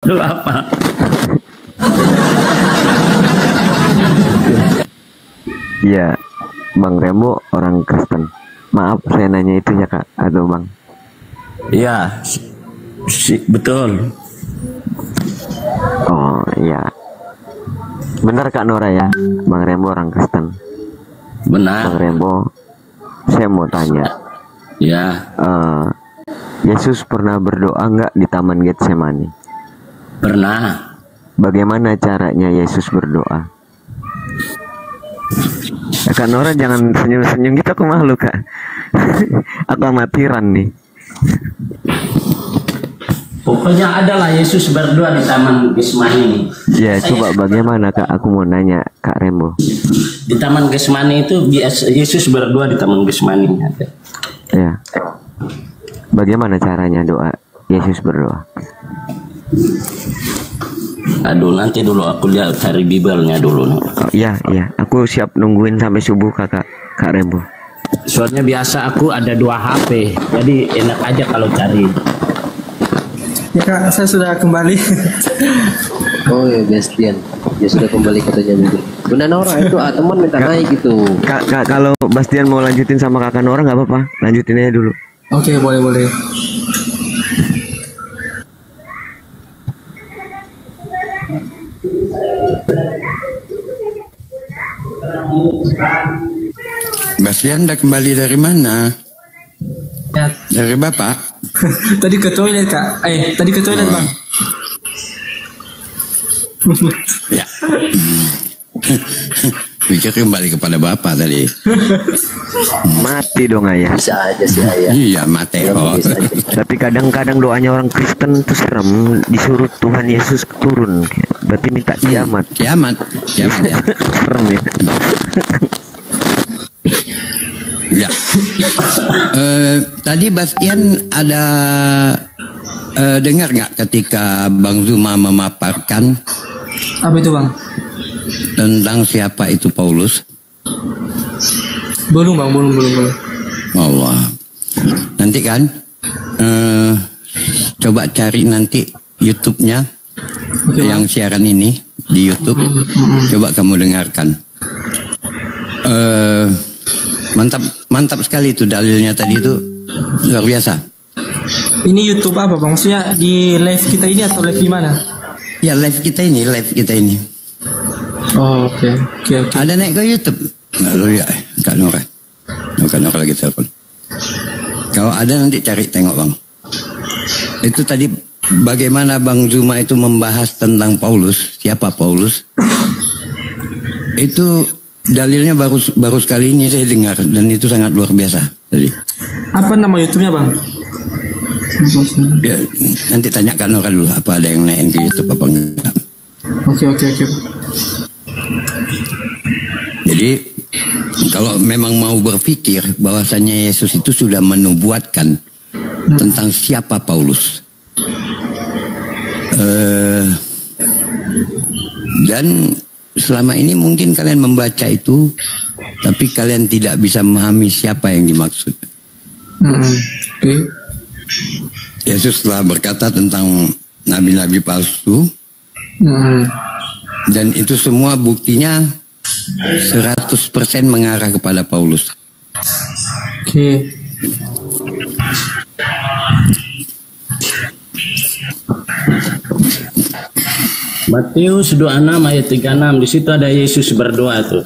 Itu apa? Iya, Bang Remo orang Kristen. Maaf saya nanya itu ya Kak, atau Bang? Iya, betul. Oh iya, benar Kak Nora ya, Bang Remo orang Kristen. Benar. Bang Remo, saya mau tanya. Ya. Yesus pernah berdoa nggak di Taman Getsemani? Pernah. Bagaimana caranya Yesus berdoa? Kak Nora jangan senyum-senyum gitu, aku malu Kak. Aku amatiran nih. Pokoknya adalah Yesus berdoa di Taman Getsemani. Ya coba bagaimana Kak? Aku mau nanya Kak Rembo. Di Taman Getsemani itu Yesus berdoa di Taman Getsemani. Ya. Bagaimana caranya doa Yesus berdoa? Aduh, nanti dulu aku lihat cari Bibelnya dulu. Oh, iya, aku siap nungguin sampai subuh Kak Rembo. Soalnya biasa aku ada 2 HP, jadi enak aja kalau cari. Ya Kak, saya sudah kembali. Oh ya, Bastian, dia sudah kembali katanya begitu. Bunda Nora itu teman minta naik gitu. Kak, kalau Bastian mau lanjutin sama Kakak Nora nggak apa-apa, lanjutin aja dulu. Oke, boleh. Bastian udah kembali dari mana? Ya. Dari Bapak? Tadi ke toilet Kak. Tadi ke toilet Bang. Ya. Pikir kembali kepada Bapak tadi. Mati dong ayah. Bisa aja sih ayah. Iya, Mateo. Tapi kadang-kadang doanya orang Kristen tuh serem, disuruh Tuhan Yesus turun. Berarti minta kiamat. Kiamat ya. Serem ya. Ya. Tadi Bastian ada dengar nggak ketika Bang Zuma memaparkan Apa itu Bang? tentang siapa itu Paulus? Belum Bang, belum. Allah. Nanti kan coba cari nanti YouTube-nya yang siaran ini di YouTube. Coba kamu dengarkan. Mantap sekali itu dalilnya tadi itu, luar biasa. Ini YouTube apa Bang? Maksudnya di live kita ini atau live di mana? Ya live kita ini. Oh, oke. Ada naik ke YouTube. Lalu ya Kak Nora. Kak Nora lagi telepon. Kalau ada nanti cari tengok Bang. Itu tadi bagaimana Bang Zuma itu membahas tentang Paulus, siapa Paulus? Itu dalilnya baru sekali ini saya dengar dan itu sangat luar biasa tadi. Apa nama YouTube-nya Bang? Ya, nanti tanya Kak Nora dulu apa ada yang naik ke YouTube apa enggak. Oke. Jadi kalau memang mau berpikir bahwasannya Yesus itu sudah menubuatkan tentang siapa Paulus, dan selama ini mungkin kalian membaca itu, tapi kalian tidak bisa memahami siapa yang dimaksud. Oke. Yesus telah berkata tentang nabi-nabi palsu, dan itu semua buktinya 100% mengarah kepada Paulus. Oke. Matius 26 ayat 36, di situ ada Yesus berdoa tuh.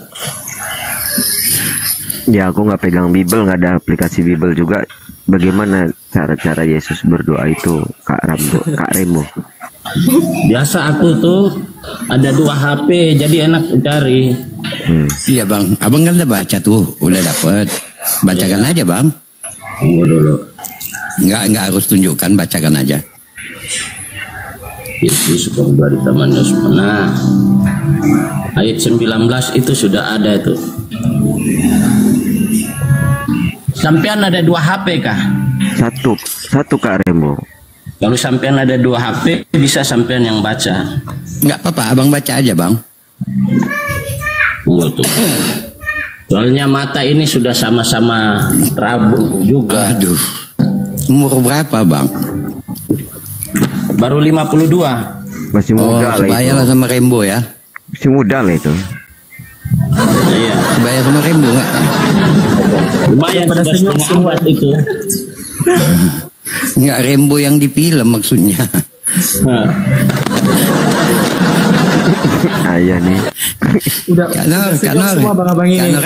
Ya aku nggak pegang Bible, nggak ada aplikasi Bible juga. Bagaimana cara-cara Yesus berdoa itu Kak Remo? Biasa aku tuh ada 2 HP, jadi enak cari. Iya Bang, abang kan udah baca tuh, udah dapet. Bacakan aja Bang. Tunggu dulu. Nggak harus tunjukkan, bacakan aja. Yesus berdoa di Taman Getsemani. Nah, ayat 19 itu sudah ada itu. Sampean ada 2 HP kah? Satu Kak Remo. Kalau sampean ada 2 HP, bisa sampean yang baca. Nggak apa-apa, abang baca aja Bang. Tunggu tuh. Soalnya mata ini sudah sama-sama rabun juga. Aduh, umur berapa Bang? Baru 52. Masih Oh, muda lah sebaya itu. lah sama Rembo ya. Masih muda lah itu. Iya. Sebaya sama Rembo nggak? Lumayan Pada sudah setengah senyum abad itu. Nggak Rembo yang di film maksudnya. Nah, Iya nih. Udah Kak senior semua abang-abang ini. Kak Nur,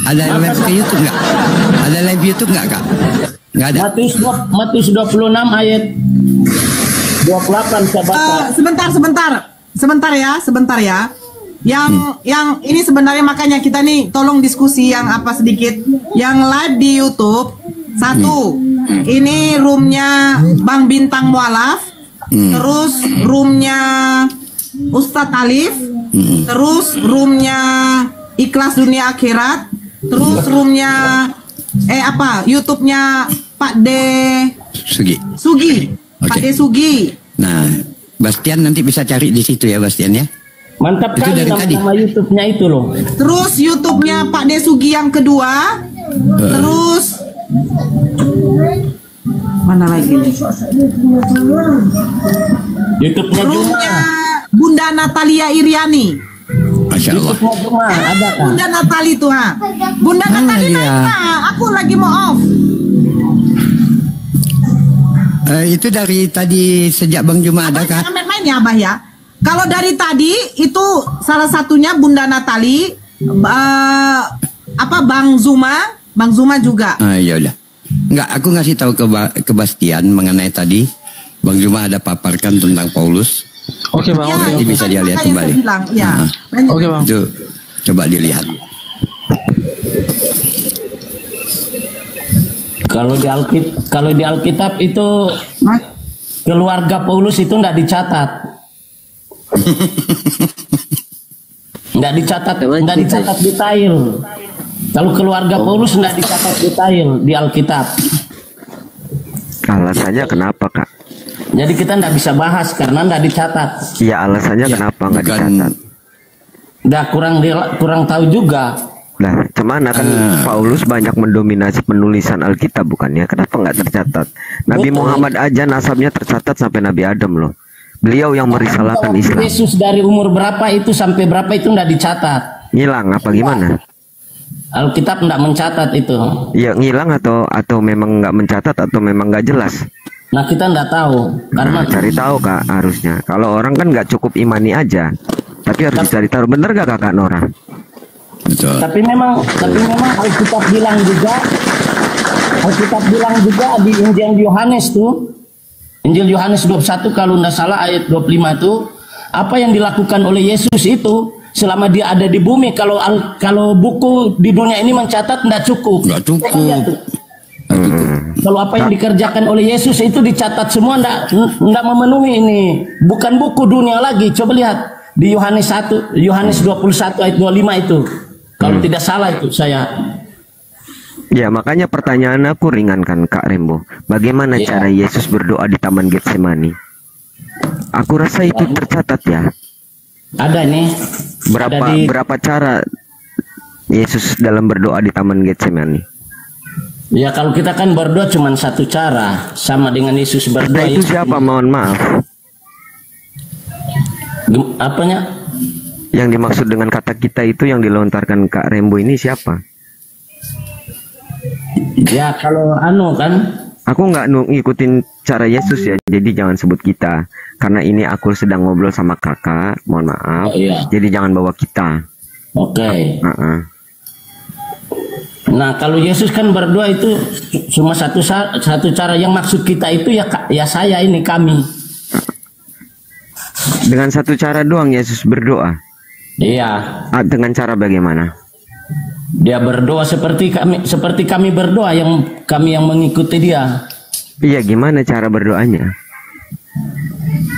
ada live ke YouTube nggak? Ada live YouTube nggak Kak? Nggak ada. Matius 26 ayat 28 saya baca. Sebentar ya. Yang ini sebenarnya makanya kita nih tolong diskusi yang apa sedikit. Yang live di YouTube satu. Ini roomnya Bang Bintang Mualaf. Terus roomnya Ustadz Alif. Terus roomnya Ikhlas Dunia Akhirat. Terus roomnya YouTube-nya Pak De Sugi. Pak De Sugi. Nah, Bastian nanti bisa cari di situ ya Bastian ya. Mantap Itu kali dari tadi. nama YouTube-nya itu loh. Terus YouTube-nya Pak De Sugi yang kedua. Terus mana lagi nih? YouTube-nya Juma. Roomnya Bunda Natalia Iriani. Masya Allah. YouTube-nya Juma ada kan? Bunda Natali tuh ha. Bunda Natali iya. naik ha. Aku lagi mau off. Itu dari tadi sejak Bang Juma ada Kak? Jangan main-main ya Abah ya. Kalau dari tadi itu salah satunya Bunda Natali, Bang Zuma juga. Ya udah. Enggak, aku ngasih tahu ke Bastian mengenai tadi Bang Juma ada paparkan tentang Paulus. Oke bang, oke. Nanti bisa dia lihat makanya kembali. saya bilang, ya. Nah, Oke bang. itu coba dilihat. Kalau di Alkitab itu Mas, keluarga Paulus itu enggak dicatat. Enggak dicatat detail. Kalau keluarga Paulus enggak dicatat detail di Alkitab. Alasannya kenapa, Kak? Jadi kita enggak bisa bahas karena enggak dicatat. Ya alasannya Ya, kenapa nggak bukan- dicatat? Udah kurang tahu juga. Nah, cuman kan Paulus banyak mendominasi penulisan Alkitab bukannya? Kenapa nggak tercatat? Nabi Betul. Muhammad aja nasabnya tercatat sampai Nabi Adam loh. Beliau yang merisalakan Waktu Islam. Yesus dari umur berapa itu sampai berapa itu enggak dicatat. Ngilang apa gimana? Alkitab enggak mencatat itu. Ya ngilang atau memang nggak mencatat atau memang nggak jelas? Nah kita enggak tahu karena Nah, cari tahu Kak harusnya. Kalau orang kan nggak cukup imani aja, tapi harus dicari tahu. Bener gak Kak Nora? Betul. tapi memang Alkitab bilang juga di Injil Yohanes tuh. Injil Yohanes 21 kalau enggak salah ayat 25 itu apa yang dilakukan oleh Yesus itu selama dia ada di bumi. Kalau buku di dunia ini mencatat enggak cukup. Nggak cukup. Lihat tuh. Kalau apa yang dikerjakan oleh Yesus itu dicatat semua enggak memenuhi ini. Bukan buku dunia lagi. Coba lihat di Yohanes 21 ayat 25 itu. Kalau tidak salah itu saya. Ya makanya pertanyaan aku ringan kan Kak Rembo. Bagaimana Iya. cara Yesus berdoa di Taman Getsemani? Aku rasa itu tercatat ya. Ada nih. Ada di- Berapa cara Yesus dalam berdoa di Taman Getsemani? Ya kalau kita kan berdoa cuma satu cara sama dengan Yesus Nah berdoa. itu siapa? Mohon maaf. Apanya? Yang dimaksud dengan kata kita itu yang dilontarkan Kak Rembo ini siapa? Ya kalau kan Aku nggak ngikutin cara Yesus ya, jadi jangan sebut kita. Karena ini aku sedang ngobrol sama kakak, mohon maaf. Oh, iya. Jadi jangan bawa kita. oke. Heeh. Nah kalau Yesus kan berdoa itu cuma satu cara. Yang maksud kita itu ya saya ini kami. Dengan satu cara doang Yesus berdoa. Iya. Dengan cara bagaimana? Dia berdoa seperti kami berdoa kami yang mengikuti dia. Iya, gimana cara berdoanya?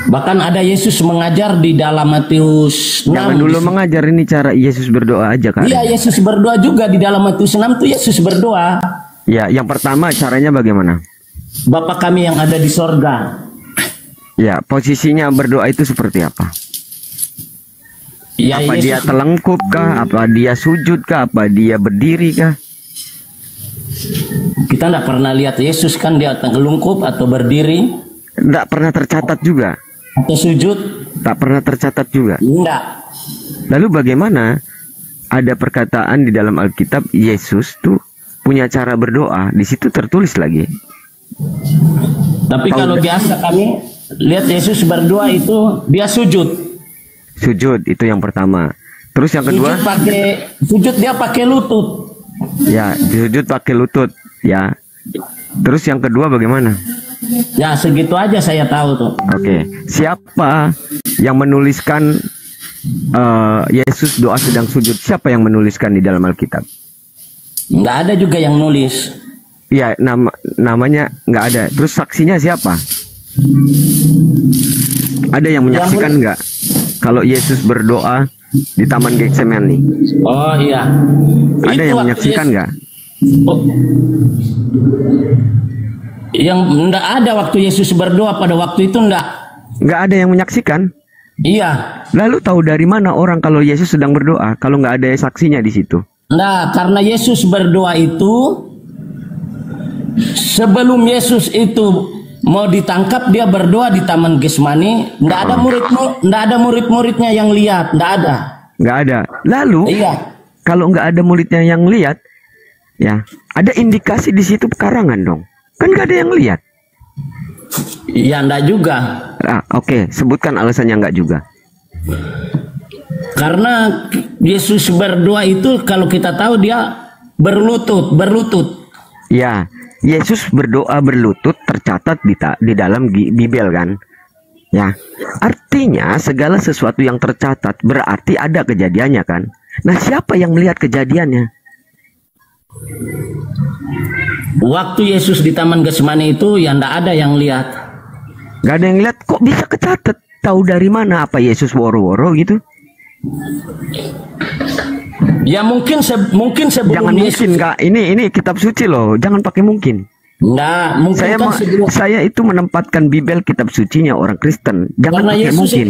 Bahkan ada Yesus mengajar di dalam Matius 6. Jangan dulu mengajar, ini cara Yesus berdoa aja Kak. Iya, Yesus berdoa juga di dalam Matius 6 tuh Yesus berdoa. Ya, yang pertama caranya bagaimana? Bapa kami yang ada di sorga. Ya, posisinya berdoa itu seperti apa? Ya, Apa dia telengkup kah? Apa dia sujud kah? Apa dia berdiri kah? kita tidak pernah lihat Yesus kan dia telungkup atau berdiri. Nggak pernah tercatat juga. Atau sujud? Tak pernah tercatat juga. Enggak. Lalu bagaimana ada perkataan di dalam Alkitab Yesus tuh punya cara berdoa, di situ tertulis lagi. Tapi kalau biasa kami lihat Yesus berdoa itu dia sujud. Sujud itu yang pertama. Terus yang kedua? Sujud dia pakai lutut. Ya, sujud pakai lutut. Ya. Terus yang kedua bagaimana? Ya segitu aja saya tahu tuh. Oke. Siapa yang menuliskan Yesus doa sedang sujud? Siapa yang menuliskan di dalam Alkitab? Nggak ada juga yang nulis. Ya, namanya nggak ada. Terus saksinya siapa? Ada yang menyaksikan nggak? Kalau Yesus berdoa di Taman Getsemani. Oh iya. Ada yang menyaksikan nggak? Oh. Yang nggak ada waktu Yesus berdoa pada waktu itu nggak. Nggak ada yang menyaksikan. Iya. Lalu tahu dari mana orang kalau Yesus sedang berdoa kalau nggak ada saksinya di situ? Nah, karena Yesus berdoa itu sebelum Yesus itu mau ditangkap dia berdoa di Taman Getsemani. Nggak ada murid-muridnya yang lihat, nggak ada. Nggak ada. Lalu, iya. Kalau nggak ada muridnya yang lihat, ya ada indikasi di situ pekarangan dong. Kan nggak ada yang lihat. Iya, nggak juga. Oke, sebutkan alasannya nggak juga. Karena Yesus berdoa itu kalau kita tahu dia berlutut. Ya, Yesus berdoa berlutut tercatat di dalam Bible kan. Ya, artinya segala sesuatu yang tercatat berarti ada kejadiannya kan. Nah, siapa yang melihat kejadiannya? Waktu Yesus di Taman Getsemani itu ya nggak ada yang lihat. Nggak ada yang lihat, kok bisa kecatat? Tahu dari mana? Apa Yesus woro-woro gitu? Ya mungkin sebelum Jangan Yesus. mungkin Kak, ini kitab suci loh, jangan pakai mungkin. Nah, mungkin saya itu menempatkan Bible kitab sucinya orang Kristen. Jangan karena pakai mungkin.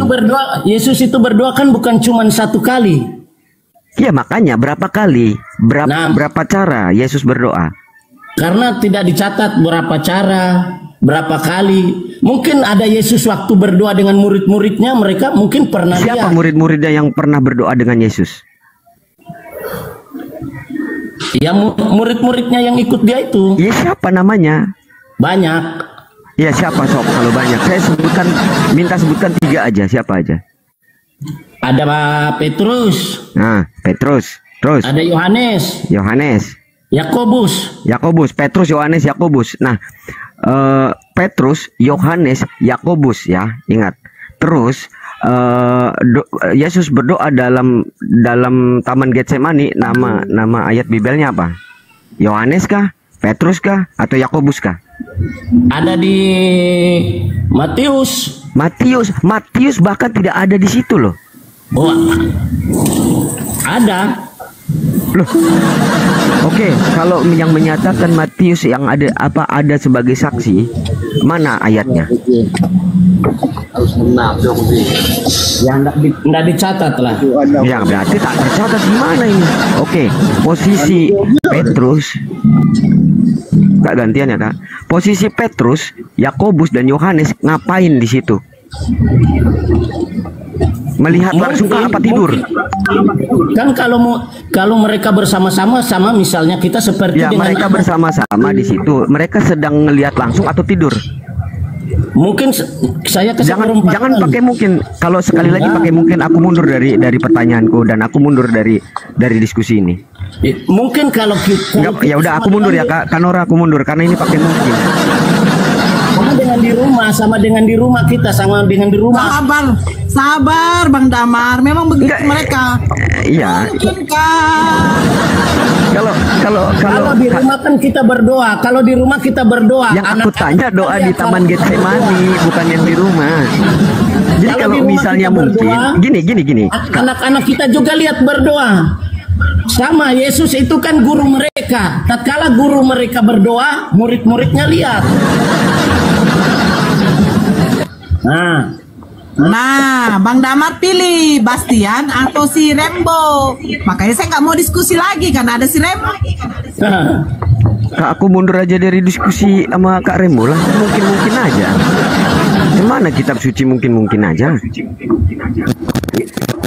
Yesus itu berdoa kan bukan cuma satu kali. Ya makanya berapa kali, berapa cara Yesus berdoa? Karena tidak dicatat berapa cara, berapa kali. Mungkin ada Yesus waktu berdoa dengan murid-muridnya, mereka mungkin pernah lihat. Siapa murid-muridnya yang pernah berdoa dengan Yesus? Ya murid-muridnya yang ikut dia itu. Ya siapa namanya? Banyak. Ya siapa sob kalau banyak? Saya minta sebutkan 3 aja, siapa aja? Ada Petrus. Nah, Petrus. Terus? Ada Yohanes. Yakobus. Petrus, Yohanes, Yakobus. Nah, Petrus, Yohanes, Yakobus ya, ingat. Terus Yesus berdoa dalam Taman Getsemani, nama ayat Bibelnya apa? Yohanes kah? Petrus kah? Atau Yakobus kah? Ada di Matius. Matius bahkan tidak ada di situ loh. Oh, ada. Loh. Oke, kalau yang menyatakan Matius yang ada sebagai saksi, mana ayatnya? Ya enggak dicatat lah. Ya berarti tak tercatat gimana ini? Oke, posisi Petrus, Kak gantian ya Kak. Posisi Petrus, Yakobus dan Yohanes ngapain di situ? Melihat langsung ke apa tidur? Kan kalau mereka bersama-sama sama misalnya kita seperti ya, dengan mereka bersama-sama di situ. Mereka sedang melihat langsung atau tidur? Mungkin saya jangan pakai mungkin. Kalau sekali lagi pakai mungkin, aku mundur dari pertanyaanku dan aku mundur dari diskusi ini. Mungkin kalau kita ya udah aku mundur ya Kak Kanora, aku mundur karena ini pakai mungkin. Sama dengan di rumah kita, sama dengan di rumah. Sabar Bang Damar, memang begitu mereka. Iya. Kalau di rumah kan kita berdoa. Kalau di rumah kita berdoa. Yang aku tanya doa di Taman Getsemani, bukan yang di rumah. Jadi kalau misalnya mungkin, gini. Anak-anak kita juga lihat berdoa. Sama Yesus itu kan guru mereka. Tatkala guru mereka berdoa, murid-muridnya lihat. Nah, Bang Damar pilih Bastian atau si Rembo. Makanya saya nggak mau diskusi lagi karena ada si Rembo. Kak, aku mundur aja dari diskusi sama Kak Rembo lah. Mungkin aja. mana kitab suci mungkin aja?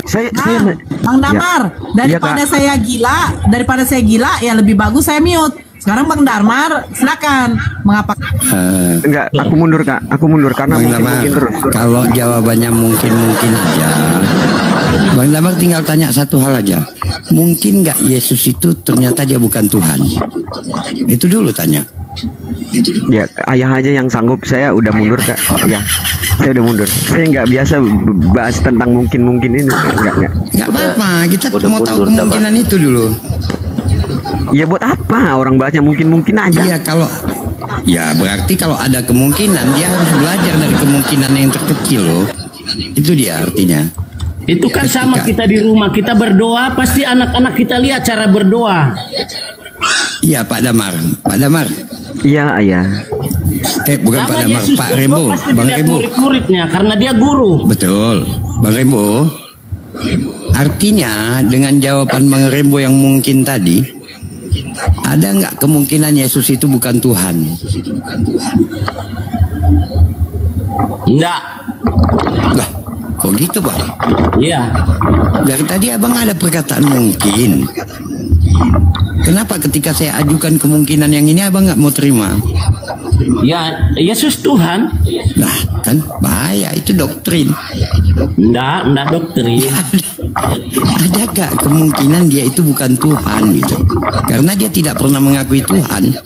Saya Bang Damar, daripada saya gila, ya lebih bagus saya mute. Sekarang Bang Damar, silakan. Mengapa? enggak, aku mundur Kak. Aku mundur karena Bang mungkin Damar, terus. kalau jawabannya mungkin aja, Bang Damar tinggal tanya satu hal aja. Mungkin nggak Yesus itu ternyata dia bukan Tuhan? Itu dulu tanya. Ya, ayah aja yang sanggup. Saya udah mundur Kak. Ya, saya udah mundur. Saya nggak biasa bahas tentang mungkin ini. Enggak. Nggak apa-apa, kita Udah mau tahu mundur, kemungkinan itu dulu. Ya buat apa orang bahasnya mungkin aja? Iya, ya berarti kalau ada kemungkinan dia harus belajar dari kemungkinan yang terkecil loh. Itu dia artinya. Itu kan sama kita di rumah, kita berdoa, pasti anak-anak kita lihat cara berdoa. Iya Pak Damar. Iya, ayah. Bukan Pak Sama Damar, Yesus Pak berdoa Rembo, pasti Bang dilihat Rembo. murid-muridnya karena dia guru. Betul, Bang Rembo. Artinya dengan jawaban Bang Rembo yang mungkin tadi, ada nggak kemungkinan Yesus itu bukan Tuhan? Enggak. Lah, kok gitu Bang? Iya. Dari tadi Abang ada perkataan mungkin. Kenapa ketika saya ajukan kemungkinan yang ini Abang nggak mau terima? Ya, Yesus Tuhan. Nah, kan bahaya, itu doktrin. Enggak doktrin. Ada gak kemungkinan dia itu bukan Tuhan gitu? Karena dia tidak pernah mengakui Tuhan.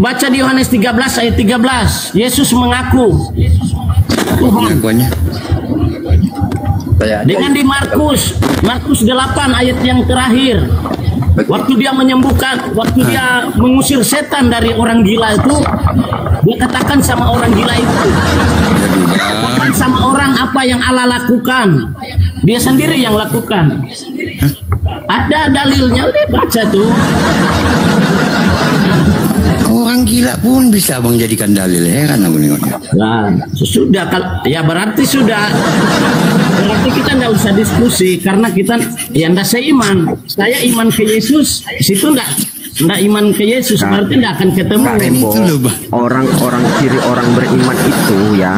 Baca di Yohanes 13 ayat 13. Yesus mengaku Tuhan. Pengakuannya. Dengan di Markus 8 ayat yang terakhir. Waktu dia menyembuhkan, waktu dia mengusir setan dari orang gila itu, dia katakan sama orang gila itu, katakan sama orang apa yang Allah lakukan. Dia sendiri yang lakukan. Ada dalilnya, udah baca tuh. Orang gila pun bisa Bang jadikan dalil. Heran aku nengoknya. Nah, sudah ya berarti sudah. Berarti kita nggak usah diskusi karena kita ya nggak seiman. Saya iman ke Yesus, situ nggak iman ke Yesus berarti nggak akan ketemu. Kak Rembo, Itu loh, Bang. orang ciri orang beriman itu ya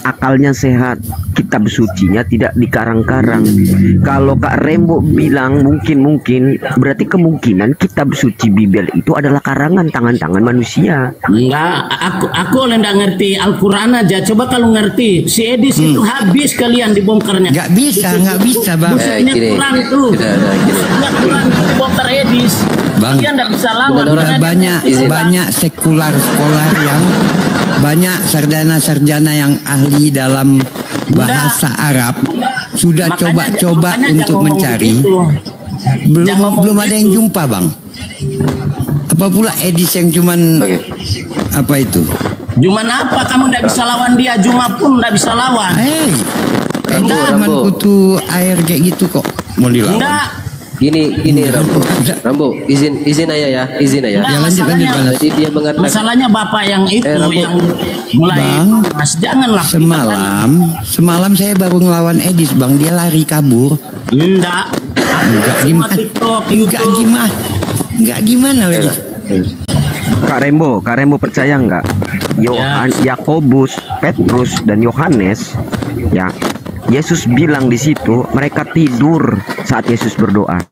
akalnya sehat, kitab sucinya tidak dikarang-karang. Kalau Kak Rembo bilang mungkin berarti kemungkinan kitab suci Bibel itu adalah karangan tangan-tangan manusia. Enggak, aku nggak ngerti Al-Quran aja. Coba kalau ngerti, si Edis itu habis kalian dibongkarnya. Nggak bisa Bang. Busuknya gini. Quran tuh. Busuknya Quran bongkar Edis. Bang, Dia nggak bisa lawan. banyak sekular sekolah yang banyak sarjana yang ahli dalam bahasa Arab sudah coba-coba makanya untuk jangan ngomong mencari, begitu. Jangan ngomong belum ada yang begitu. jumpa Bang. Apa pula Edis yang cuman apa itu? Cuman apa kamu nggak bisa lawan dia? Cuma pun nggak bisa lawan. Edis Enggak. cuman kutu air kayak gitu kok mau dilawan. Enggak. Gini Rambo, izin ayah ya, Enggak, Ya, lanjut. Jadi dia mengatakan Masalahnya bapak yang itu Rambo. yang mulai Bang, Mas janganlah Semalam saya baru ngelawan Edis Bang, dia lari kabur. enggak Enggak TikTok, Enggak YouTube. gimana lagi? Kak Rembo percaya nggak? Yakobus, Petrus dan Yohanes, ya Yesus bilang di situ mereka tidur saat Yesus berdoa.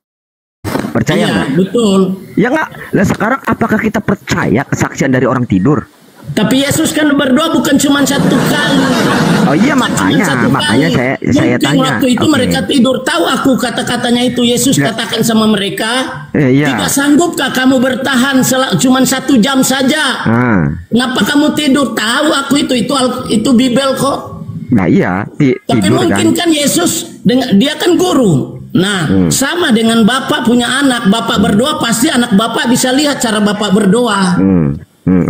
Percaya Iya, nggak? betul. Ya nggak. Lah sekarang apakah kita percaya kesaksian dari orang tidur? Tapi Yesus kan berdoa bukan cuma satu kali. Oh iya makanya saya Mungkin tanya. waktu itu Oke. mereka tidur. Tahu aku kata-katanya itu Yesus Ya. katakan sama mereka. Iya. Tidak sanggupkah kamu bertahan cuma 1 jam saja? Ah. Kenapa kamu tidur? Tahu aku itu Bibel kok. Nah iya Tapi tidur mungkin kan. kan Yesus dia kan guru. Nah, sama dengan bapak punya anak, bapak berdoa pasti anak bapak bisa lihat cara bapak berdoa.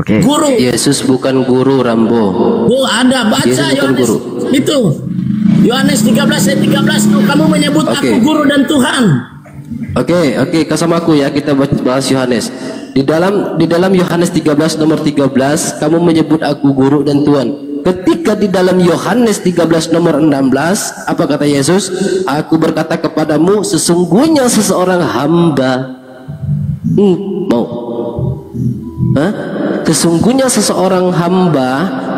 Oke. Guru. Yesus bukan guru Rambo. Oh, ada baca Yesus bukan Yohanes guru. itu. Yohanes 13 ayat 13 tuh kamu menyebut Oke. aku guru dan Tuhan. Oke, sama aku ya, kita bahas Yohanes. Di dalam Yohanes 13 nomor 13 kamu menyebut aku guru dan Tuhan. Ketika di dalam Yohanes 13 nomor 16 apa kata Yesus? Aku berkata kepadamu sesungguhnya seseorang hamba mau. Hah? sesungguhnya seseorang hamba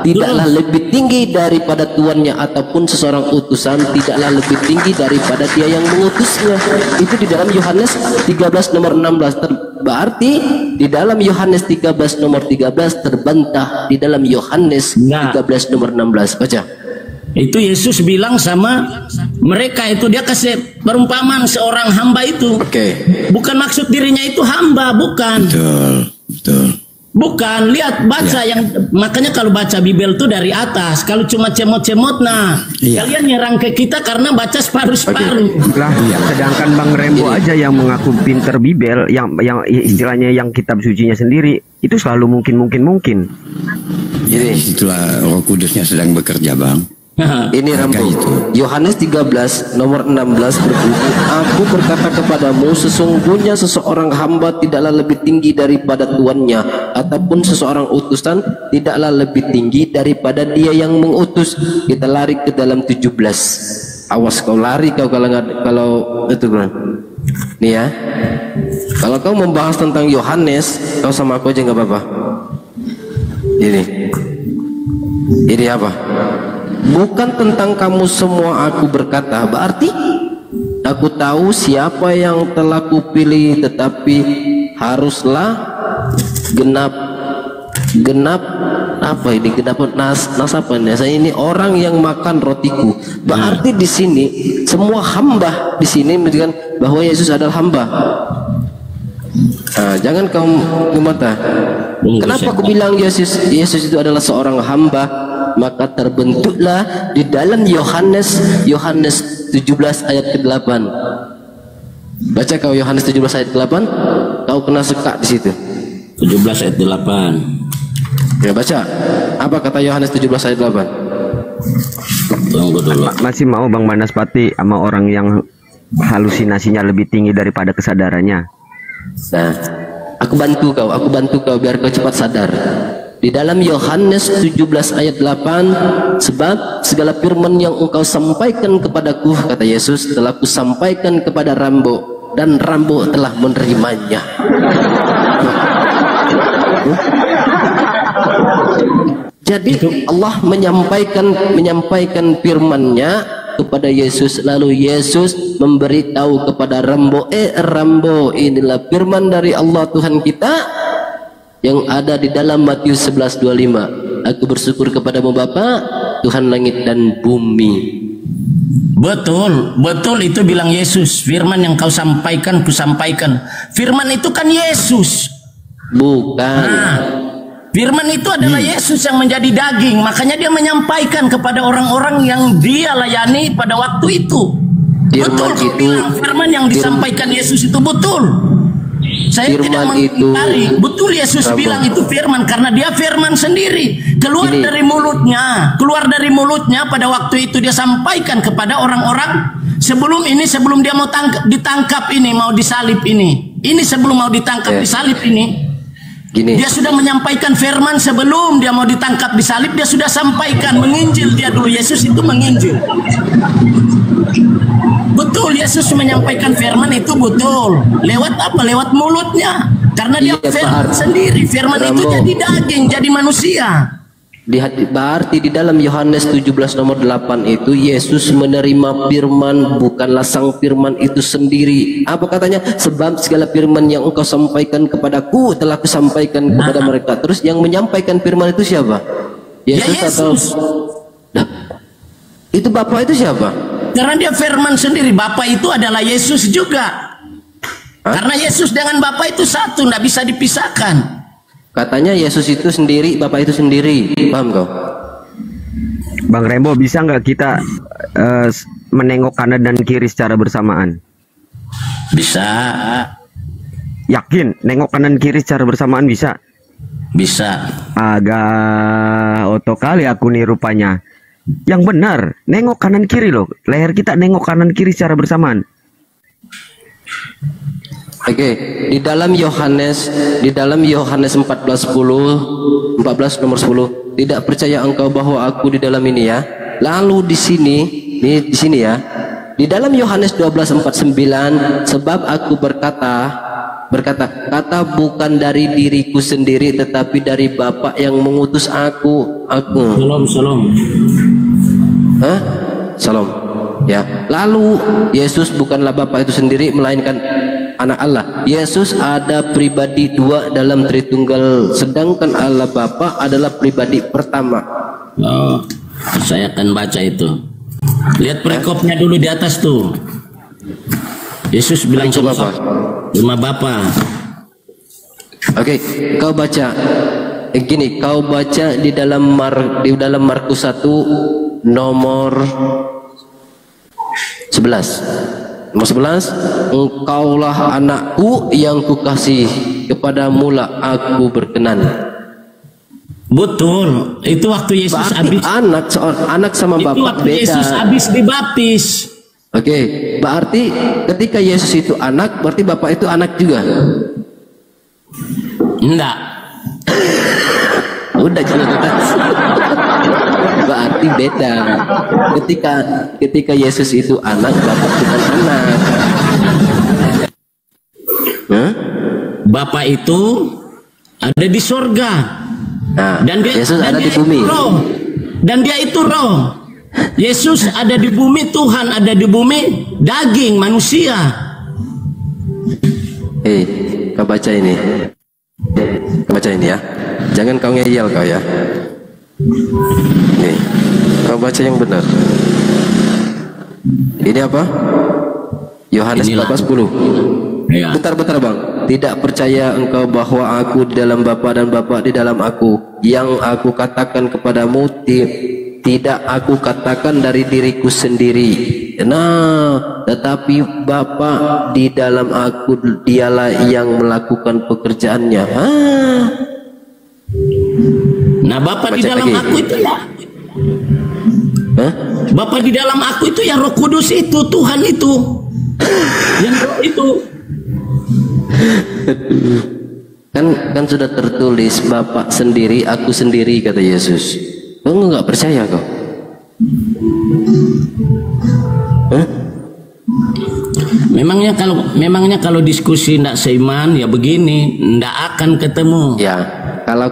tidaklah lebih tinggi daripada tuannya, ataupun seseorang utusan tidaklah lebih tinggi daripada dia yang mengutusnya. Itu di dalam Yohanes 13 nomor 16. Berarti di dalam Yohanes 13 nomor 13 terbantah di dalam Yohanes 13 nomor 16. Baca. Itu Yesus bilang sama mereka, itu dia kasih perumpamaan seorang hamba itu. Oke. Bukan maksud dirinya itu hamba, bukan. Betul. Bukan, lihat baca yang makanya kalau baca Bible itu dari atas. Kalau cuma cemot-cemot, nah kalian nyerang ke kita karena baca separuh-separuh. Lah, sedangkan Bang Rembo aja yang mengaku pinter Bible, yang istilahnya yang kitab sucinya sendiri, itu selalu mungkin. Jadi Itulah Roh Kudusnya sedang bekerja, Bang. ini Rambo. Yohanes 13 nomor 16 berbunyi, aku berkata kepadamu, sesungguhnya seseorang hamba tidaklah lebih tinggi daripada tuannya, ataupun seseorang utusan tidaklah lebih tinggi daripada dia yang mengutus. Kita lari ke dalam 17. Awas kau lari kau kalau itu kan. Nih ya. Kalau kau membahas tentang Yohanes, kau sama aku aja nggak apa-apa. Ini apa? Bukan tentang kamu semua aku berkata, berarti aku tahu siapa yang telah kupilih, tetapi haruslah genap apa ini, genap nas apa nih? Saya ini orang yang makan rotiku. Berarti di sini semua hamba di sini menunjukkan bahwa Yesus adalah hamba. Nah, jangan kau memata. Kenapa aku bilang Yesus itu adalah seorang hamba? Maka terbentuklah di dalam Yohanes 17 ayat ke-8. Baca kau Yohanes 17 ayat ke-8. Kau kena suka di situ. 17 ayat 8. Ya baca. Apa kata Yohanes 17 ayat 8? Tunggu dulu. Masih mau Bang Banaspati sama orang yang halusinasinya lebih tinggi daripada kesadarannya. Nah, aku bantu kau biar kau cepat sadar. Di dalam Yohanes 17 ayat 8, sebab segala firman yang engkau sampaikan kepadaku, kata Yesus, telah kusampaikan kepada Rambo, dan Rambo telah menerimanya. Jadi Allah menyampaikan firman-Nya kepada Yesus, lalu Yesus memberitahu kepada Rambo, Rambo, inilah firman dari Allah Tuhan kita yang ada di dalam Matius 11:25. Aku bersyukur kepadamu Bapa, Tuhan langit dan bumi. Betul itu bilang Yesus. Firman yang kau sampaikan, kusampaikan. Firman itu kan Yesus. Bukan. Nah, firman itu adalah Yesus yang menjadi daging. Makanya dia menyampaikan kepada orang-orang yang dia layani pada waktu itu. Betul kau bilang firman yang disampaikan Yesus itu betul. Saya tidak mengingkari. Betul Yesus bilang itu firman, karena dia firman sendiri keluar dari mulutnya pada waktu itu dia sampaikan kepada orang-orang sebelum dia mau ditangkap ini, mau disalib ini sebelum mau ditangkap disalib ini. Dia sudah menyampaikan firman sebelum dia mau ditangkap disalib, dia sudah sampaikan, menginjil dia dulu. Yesus itu menginjil. Betul, Yesus menyampaikan firman itu betul. Lewat apa? Lewat mulutnya. Karena dia firman sendiri. Firman itu jadi daging, jadi manusia. Berarti di dalam Yohanes 17 nomor 8 itu Yesus menerima firman, bukanlah sang firman itu sendiri. Apa katanya? Sebab segala firman yang engkau sampaikan kepadaku telah kusampaikan kepada mereka. Terus yang menyampaikan firman itu siapa? Yesus atau itu Bapa itu siapa? Karena dia firman sendiri. Bapa itu adalah Yesus juga. Karena Yesus dengan Bapa itu satu, tidak bisa dipisahkan. Katanya Yesus itu sendiri, Bapa itu sendiri. Paham kau? Bang Rembo, bisa nggak kita menengok kanan dan kiri secara bersamaan? Bisa. Yakin? Nengok kanan kiri secara bersamaan bisa? Bisa. Agak oto kali aku nih rupanya. Yang benar, nengok kanan kiri loh. Leher kita nengok kanan kiri secara bersamaan. Oke, di dalam Yohanes 14 nomor 10, tidak percaya engkau bahwa aku di dalam ini ya. Lalu di sini ya. Di dalam Yohanes 12:49, sebab aku berkata berkata, kata bukan dari diriku sendiri tetapi dari Bapa yang mengutus aku. Shalom. Hah? Salam. Ya. Lalu Yesus bukanlah Bapa itu sendiri melainkan anak Allah. Yesus ada pribadi dua dalam Tritunggal, sedangkan Allah Bapa adalah pribadi pertama. Oh, saya akan baca itu. Lihat perikopnya dulu di atas tuh. Yesus bilang sama Bapa. Oke, kau baca. Gini, kau baca di dalam Markus 1 nomor 11. Nomor 11, engkaulah anakku yang kukasih, kepadamu lah aku berkenan. Betul, itu waktu Yesus habis anak sama bapak waktu beda. Yesus habis dibaptis. Oke, berarti ketika Yesus itu anak, berarti bapak itu anak juga. Enggak. Udah jelas. Berarti beda. Ketika Yesus itu anak, bapak bukan anak. Hah? Bapak itu ada di sorga. Nah, Dan dia, Yesus dan ada dia di bumi. Roh. Dan dia itu roh. Yesus ada di bumi, Tuhan ada di bumi, daging manusia. Kau baca ini. Kau baca ini ya. Jangan kau ngeyel kau ya. Nih, kau baca yang benar. Ini apa? Yohanes 14:10. Ya. Bentar bang. Tidak percaya engkau bahwa aku di dalam Bapa dan Bapa di dalam aku. Yang aku katakan kepadamu tidak aku katakan dari diriku sendiri. Nah, tetapi Bapa di dalam aku, dialah yang melakukan pekerjaannya. Nah, Bapa di dalam lagi. aku itu ya. Bapa di dalam aku itu ya Roh Kudus itu, Tuhan itu. Yang roh itu. Kan sudah tertulis Bapak sendiri, aku sendiri, kata Yesus. Kau nggak percaya kau? Memangnya kalau diskusi tidak seiman ya begini, tidak akan ketemu. Ya, kalau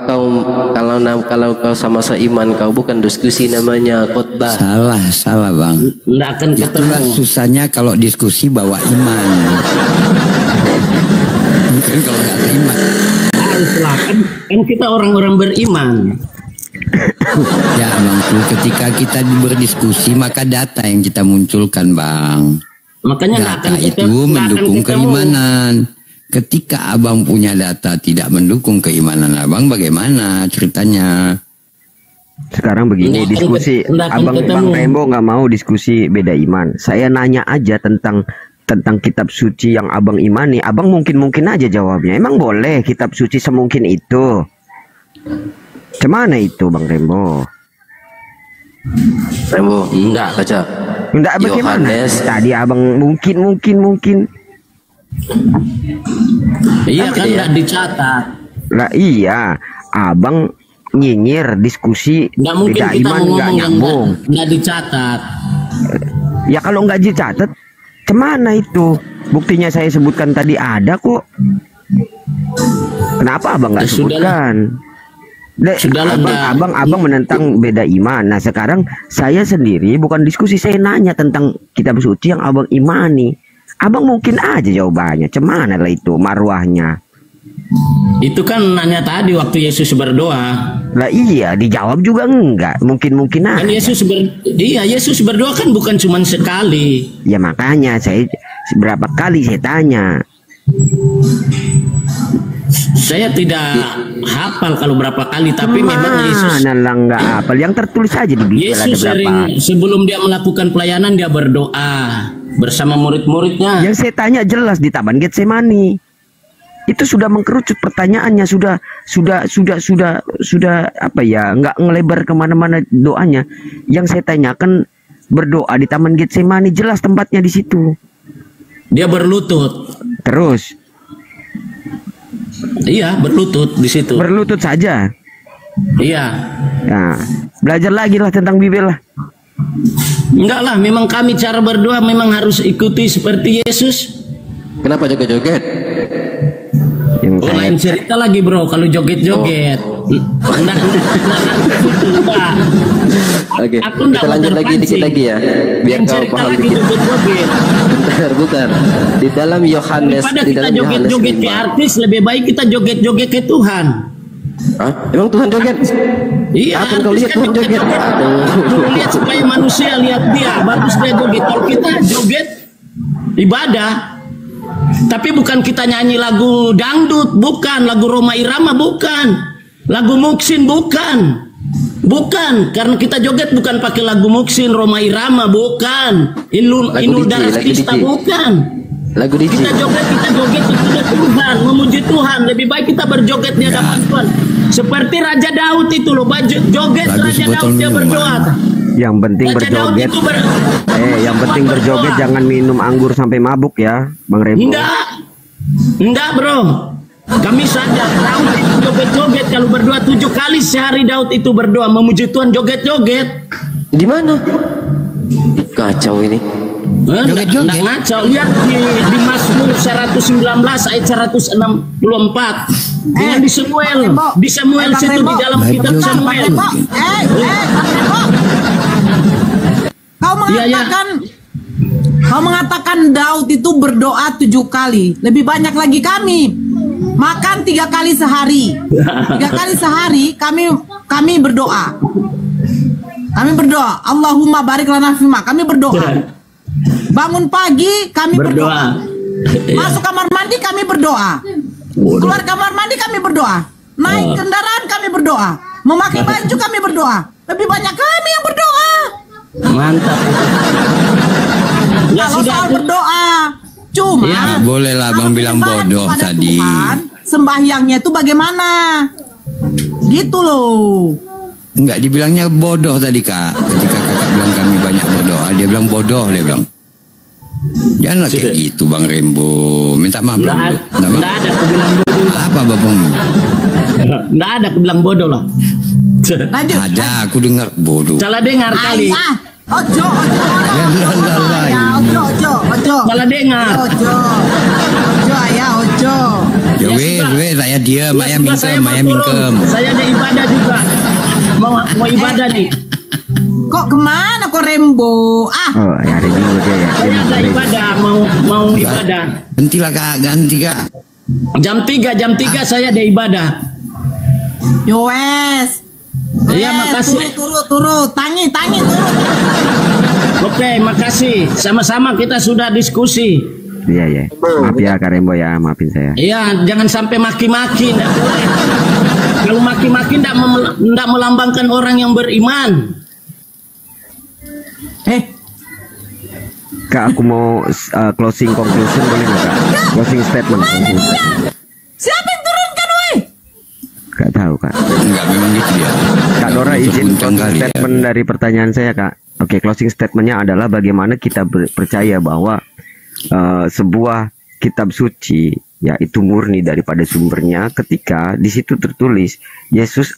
kau sama seiman, kau bukan diskusi, namanya khotbah. Salah bang. Tidak akan ketemu. Itulah susahnya kalau diskusi bawa iman. Mungkin kalau nggak ada iman. Haruslah kan kita orang-orang beriman. Ya bangku, ketika kita berdiskusi maka data yang kita munculkan bang. Makanya Data itu mendukung keimanan. Ketika abang punya data tidak mendukung keimanan abang, bagaimana ceritanya? Sekarang begini, diskusi Bang Rembo nggak mau diskusi beda iman. Saya nanya aja tentang kitab suci yang abang imani. Abang mungkin aja jawabnya. Emang boleh kitab suci semungkin itu? Cemana itu Bang Rembo? Rembo, enggak baca. Enggak, bagaimana? Yohanes. Tadi abang mungkin. Iya kan tidak dicatat. Lah iya, abang nyinyir diskusi Nggak mungkin beda kita iman ngomong nggak yang nyambung. nggak dicatat. Ya kalau nggak dicatat, cemana itu? Buktinya saya sebutkan tadi ada kok. Kenapa abang nggak sebutkan? Abang menentang beda iman. Nah sekarang saya sendiri bukan diskusi, saya nanya tentang kitab suci yang abang imani. Abang mungkin aja jawabannya. Cemana lah itu marwahnya? Itu kan nanya tadi waktu Yesus berdoa. Lah iya, dijawab juga enggak. Mungkin aja. Kan Yesus berdoa kan bukan cuma sekali. Ya makanya saya berapa kali saya tanya. Saya tidak hafal kalau berapa kali, tapi memang Yesus nggak hafal. Yang tertulis aja di Bible Yesus ada berapa. sering sebelum dia melakukan pelayanan dia berdoa bersama murid-muridnya. Yang saya tanya jelas di Taman Getsemani. Itu sudah mengkerucut pertanyaannya, sudah apa ya, nggak ngelebar kemana-mana doanya. Yang saya tanyakan berdoa di Taman Getsemani, jelas tempatnya di situ. Dia berlutut. Terus? Iya, berlutut di situ. Berlutut saja. Iya. Nah, belajar lagi lah tentang Bible lah. Enggak lah, memang kami cara berdoa memang harus ikuti seperti Yesus. Kenapa joget-joget? Yang Oh, saya lain cerita lagi bro, kalau joget-joget. Enggak. Oke, Aku enggak kita lanjut lagi dikit lagi ya, biar Yang kau cerita paham lagi dikit. joget-joget. Bentar. Di dalam Yohanes, Daripada di kita dalam Yohanes joget-joget ke 5. artis, lebih baik kita joget-joget ke Tuhan. Hah? Emang Tuhan joget? Iya. Kapan kau lihat artis kan Tuhan joget? Tuh, lihat supaya manusia lihat dia, bagus dia joget. Kalau kita joget ibadah, tapi bukan kita nyanyi lagu dangdut, bukan lagu Roma Irama, bukan lagu Muksin, bukan. Karena kita joget bukan pakai lagu Muksin, Roma Irama, bukan. Inul Daratista, bukan. Lagu DJ. Kita joget kepada Tuhan, memuji Tuhan. Lebih baik kita berjoget di hadapan Tuhan. Seperti Raja Daud itu loh, joget Raja Daud dia berdoa. yang penting Raja Daud berjoget. itu Yang penting berjoget, jangan minum anggur sampai mabuk ya, Bang Rembo. Enggak bro. Kami sadar Daud itu joget-joget kalau berdoa 7 kali sehari. Daud itu berdoa memuji Tuhan, joget-joget. Di mana? Kacau ini. Joget-joget. Enggak ngacau. Lihat di Mazmur 119 ayat 164. Dengan di Samuel. Di Samuel situ di dalam kitab Samuel. Kau mengatakan Daud itu berdoa 7 kali. Lebih banyak lagi kami. Makan 3 kali sehari. 3 kali sehari kami berdoa. Kami berdoa. Allahumma barik lana fima. Kami berdoa. Bangun pagi kami berdoa. Masuk kamar mandi kami berdoa. Keluar kamar mandi kami berdoa. Naik kendaraan kami berdoa. Memakai baju kami berdoa. Lebih banyak kami yang berdoa. Mantap. Ya kalau sudah soal berdoa, cuma Ya, bolehlah Bang bilang bodoh kepada tadi. Tuhan, sembahyangnya itu bagaimana? Gitu loh. Enggak, dibilangnya bodoh tadi Kak. Ketika Kakak bilang kami banyak berdoa, dia bilang bodoh, dia bilang. Janganlah kayak gitu Bang Rembo. Minta maaf dulu. Enggak ada aku bilang bodoh. Apa Bang? Enggak ada aku bilang bodoh lah. Lanjut. Ada, aku dengar bodoh. Salah dengar kali. Ayah, ojo. Salah dengar. Ojo, ayah, ojo. Ya weh, saya diam, Ya, Maya sudah, mingkem. Saya ada ibadah juga. Mau ibadah nih. Kok kemana kok Rembo? Oh, ya hari Minggu dia ya. Saya ada ibadah, mau ibadah. Gantilah Kak, ganti Kak. Jam 3 saya ada ibadah. Yowes. Iya, makasih. Turu. Tangi, turu. Oke, makasih. Sama-sama kita sudah diskusi. Iya. Maaf ya Kak Rembo ya, maafin saya. Iya, jangan sampai maki-maki, enggak boleh. Kalau maki-maki enggak melambangkan orang yang beriman. Kak, aku mau closing conclusion, boleh nggak Kak? Closing statement. Siapa yang turunkan, woi? Gak tahu Kak. Enggak, memang gitu ya. Kak Dora izin Terguncang closing kali ya. statement dari pertanyaan saya Kak. Oke, closing statementnya adalah bagaimana kita percaya bahwa sebuah kitab suci ya itu murni daripada sumbernya ketika di situ tertulis Yesus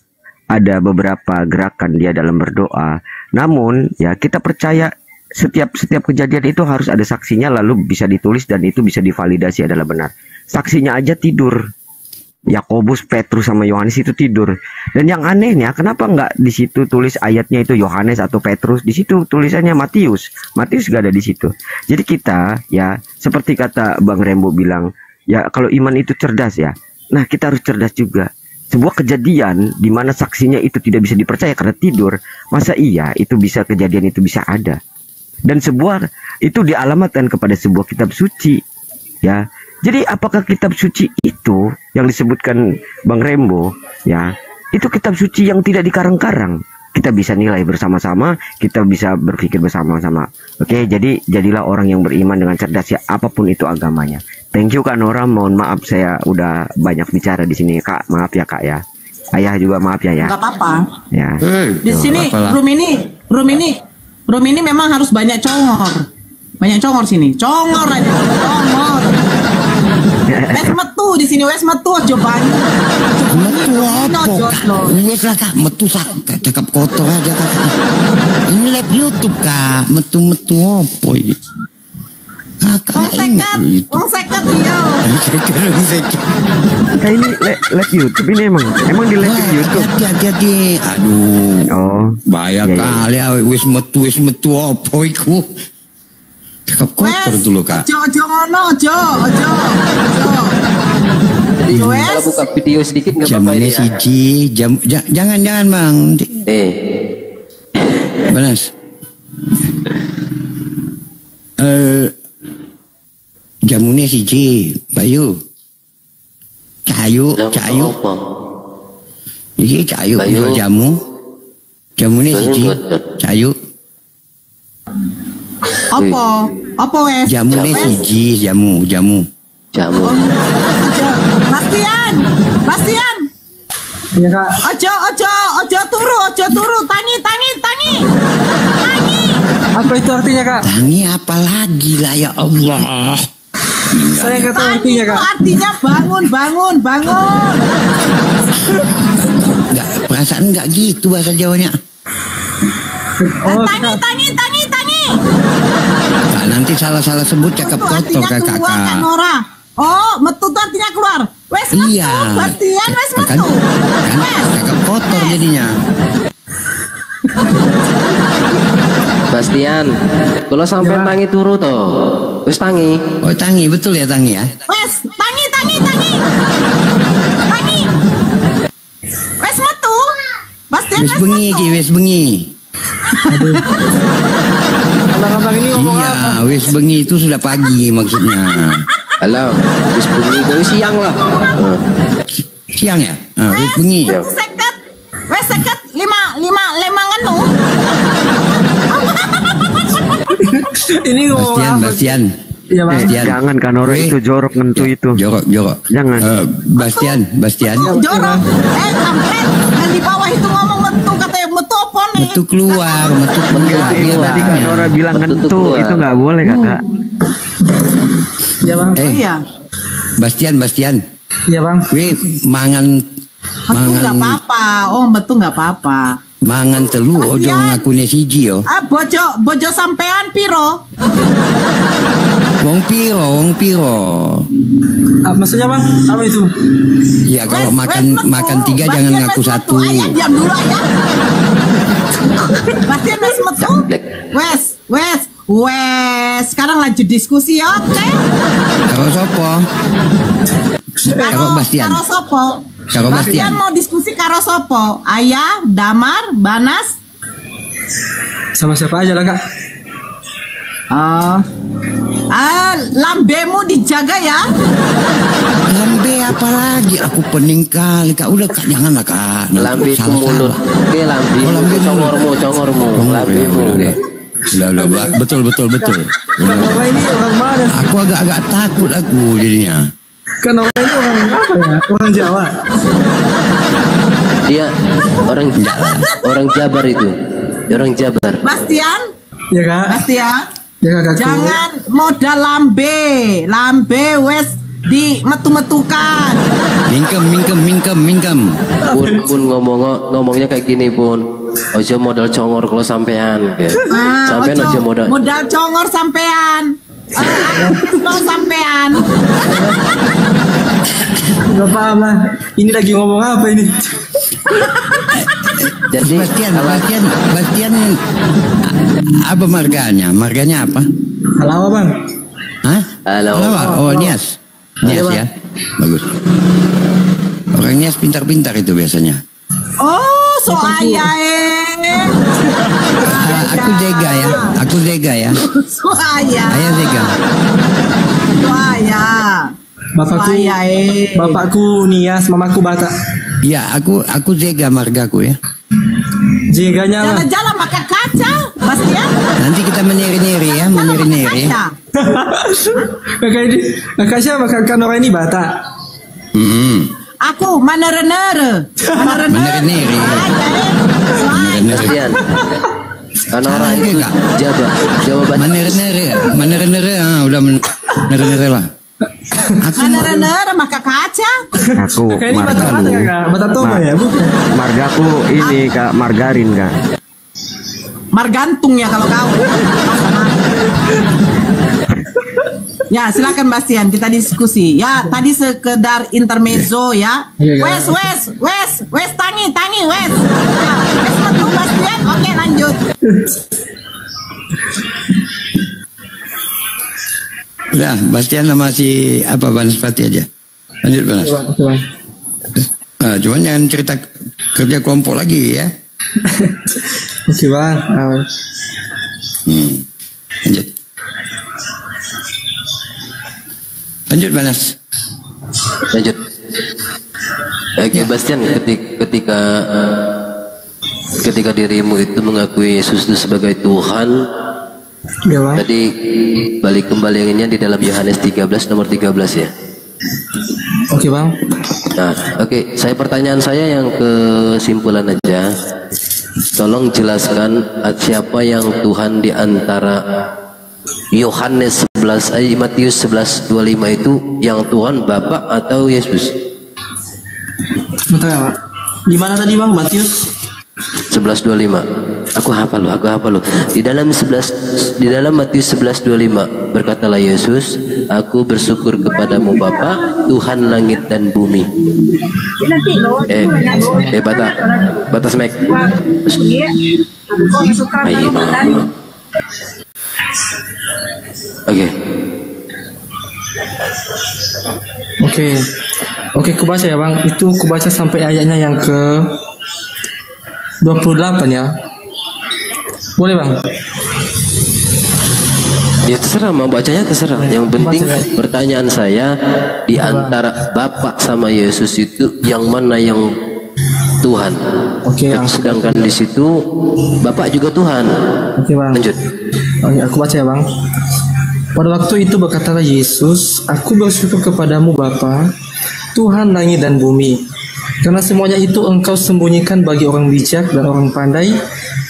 ada beberapa gerakan dia dalam berdoa. Namun ya kita percaya setiap kejadian itu harus ada saksinya lalu bisa ditulis dan itu bisa divalidasi adalah benar. Saksinya aja tidur. Yakobus, Petrus sama Yohanes itu tidur. Dan yang anehnya kenapa nggak di situ tulis ayatnya itu Yohanes atau Petrus, di situ tulisannya Matius. Matius gak ada di situ. Jadi kita ya seperti kata Bang Rembo bilang, ya kalau iman itu cerdas ya. Nah, kita harus cerdas juga. Sebuah kejadian di mana saksinya itu tidak bisa dipercaya karena tidur, masa iya itu bisa kejadian itu bisa ada. Dan sebuah itu dialamatkan kepada sebuah kitab suci. Ya. Jadi apakah kitab suci itu yang disebutkan Bang Rembo ya, itu kitab suci yang tidak dikarang-karang. Kita bisa nilai bersama-sama, kita bisa berpikir bersama-sama. Oke, jadi jadilah orang yang beriman dengan cerdas ya, apapun itu agamanya. Thank you Kak Nora, mohon maaf saya udah banyak bicara di sini Kak, maaf ya Kak ya. Ayah juga maaf ya ya. Gak apa-apa. Ya. Di sini room ini memang harus banyak congor. Banyak congor sini. Congor aja, congor. Wes metu di sini, wes metu aja banyak. Metu apa Kak? Wes lah Kak, metu sak cakap kotor aja Kak. Ini live YouTube Kak, metu apa ini? Wong seket, wong seket iya. Kayak ini live YouTube ini emang di live YouTube. Hati-hati. Aduh. Oh, bahaya iya, iya. kali wis metu apa iku. Cakep kotor dulu Kak. Ojo ngono, ojo. Jadi kalau buka video sedikit nggak apa-apa Jamnya ini ya. siji, jangan Bang. Banas. Jamune siji, Bayu. Cahayu. Apa? Iki cahayu Bayu. jual jamu. Jamune siji, cahayu. Apa wes? Jamune siji, jamu. Jamu. Ojo. Bastian. Iya kak. Ojo turu. Tangi. Apa itu artinya kak? Tangi apa lagi lah ya Allah. Saya nggak tahu Tangi artinya itu kak. artinya bangun. Enggak, perasaan enggak gitu bahasa Jawanya. Oh, Tangi. Nah, nanti salah sebut cakep Metu kotor artinya keluar kan kakak. Nora. Oh, metu tuh artinya keluar. Wes metu, Iya. Bastian wes Kan metu. cakep kotor jadinya. Bastian, kalau sampai tangi turu toh, wis tangi. Oh tangi, betul ya tangi ya. Wes, tangi. Wes metu. Bastian Wis wes bengi metu. iki, wis bengi. abang-abang ini ngomong apa? Iya, wis bengi itu sudah pagi maksudnya. Halo, wis bengi, wis siang lah. Siang ya? Ah, wis bengi. Wes seket lima ngenu. Ini ngomong apa? Bastian. Iya bang. Bastian. Jangan kan orang itu jorok nentu itu. Jorok. Jangan. Bastian. Jorok. Kampret. Dan di bawah itu ngomong metu katanya metu apa nih? Metu keluar. Tadi kan orang bilang nentu itu nggak boleh kakak. Iya bang. Iya. Bastian. Iya bang. Wih, mangan Metu nggak apa-apa. Oh, metu nggak apa-apa. mangan telu ojo ngakune siji yo. Ah, bojo sampean piro? Wong piro. Maksudnya bang, apa itu? Ya kalau Wes, makan metu. 3 jangan Bastian ngaku wes 1. metu. Ayah, diam dulu ayah. Bastian wes metu. Wes. Sekarang lanjut diskusi ya, oke? Karo sopo? Karo Bastian. Karo sopo? Karo Bastian. Mau diskusi karo sopo? Ayah, Damar, Banas? Sama siapa aja lah kak? Lambemu dijaga ya. Lambe apa lagi? Aku pening kali kak. Udah kak janganlah kak. Lambe itu mulut. Oke, lambe. Oh, lambe mulut. Congormu. Lambemu. Udah. Betul. Orang ini orang mana? Aku agak takut aku jadinya. Kan orang ini orang apa ya? Orang Jawa. Dia orang Jabar itu. Orang Jabar. Bastian, Ya kak. Bastian. Ya kakakku. Jangan modal lambe wes di metu-metukan. Mingkem. Pun ngomongnya kayak gini pun. Ojo modal congor kalau sampean. Sampean ojo modal. Modal congor sampean. Pistol sampean. Gak paham lah. Ini lagi ngomong apa ini? Jadi Bastian apa marganya? Marganya apa? Halawa bang. Hah? Halawa. Oh, Nias ya. Bagus. Orang Nias pintar-pintar itu biasanya. Oh, so ayah Aku Zega ya. So ayah. Ayah Zega. So ayah. Bapakku Nias, mamaku Batak. Ya, aku Zega margaku ya. Jeganya lah. Jalan-jalan pakai kaca, Bastian. Nanti kita meniri-niri ya, meniri-niri. Kakak siapa? Kakak orang ini Batak. Aku mana-nere. Meniri-niri. Bastian. Karena orang itu Jawa Batak. Meniri-niri, udah meniri-niri lah. Aku Mana-nere pakai kaca. Aku Kakak ini Batak marga mana kakak? Batak Toba ya? Bukan. margaku ini kak margarin kak. Margantung ya kalau kau. Ya, silakan Bastian, kita diskusi. Ya, tadi sekedar intermezzo ya. Wes, tangi, wes. Wes untuk Bastian. Oke, lanjut. Udah, Bastian sama si apa Banaspati aja. Lanjut Banas. Nah, cuman jangan cerita kerja kelompok lagi ya. Oke bang. Lanjut. Lanjut Banas. Lanjut. Oke, Bastian, ketika dirimu itu mengakui Yesus itu sebagai Tuhan, Ya bang. tadi balik kembaliannya di dalam Yohanes 13 nomor 13 ya. Oke bang. Nah, oke, pertanyaan saya yang kesimpulan aja. Tolong jelaskan siapa yang Tuhan di antara Yohanes 11 Matius 11:25 itu, yang Tuhan Bapa atau Yesus? Bentar ya, Pak. Gimana tadi bang? Matius 11:25. Aku hafal loh. Di dalam Matius 11:25 berkatalah Yesus, "Aku bersyukur kepadamu Bapa, Tuhan langit dan bumi." Batas mic. Ayo. Oke, kubaca ya bang. Itu kubaca sampai ayatnya yang ke 28 ya. Boleh bang? Ya terserah, mau bacanya terserah. Yang penting pertanyaan saya, di antara Bapak sama Yesus itu yang mana yang Tuhan? Oke, sedangkan di situ Bapak juga Tuhan. Oke bang. Lanjut. Oke, aku baca ya bang. Pada waktu itu berkatalah Yesus, "Aku bersyukur kepadamu Bapa, Tuhan langit dan bumi, karena semuanya itu engkau sembunyikan bagi orang bijak dan orang pandai,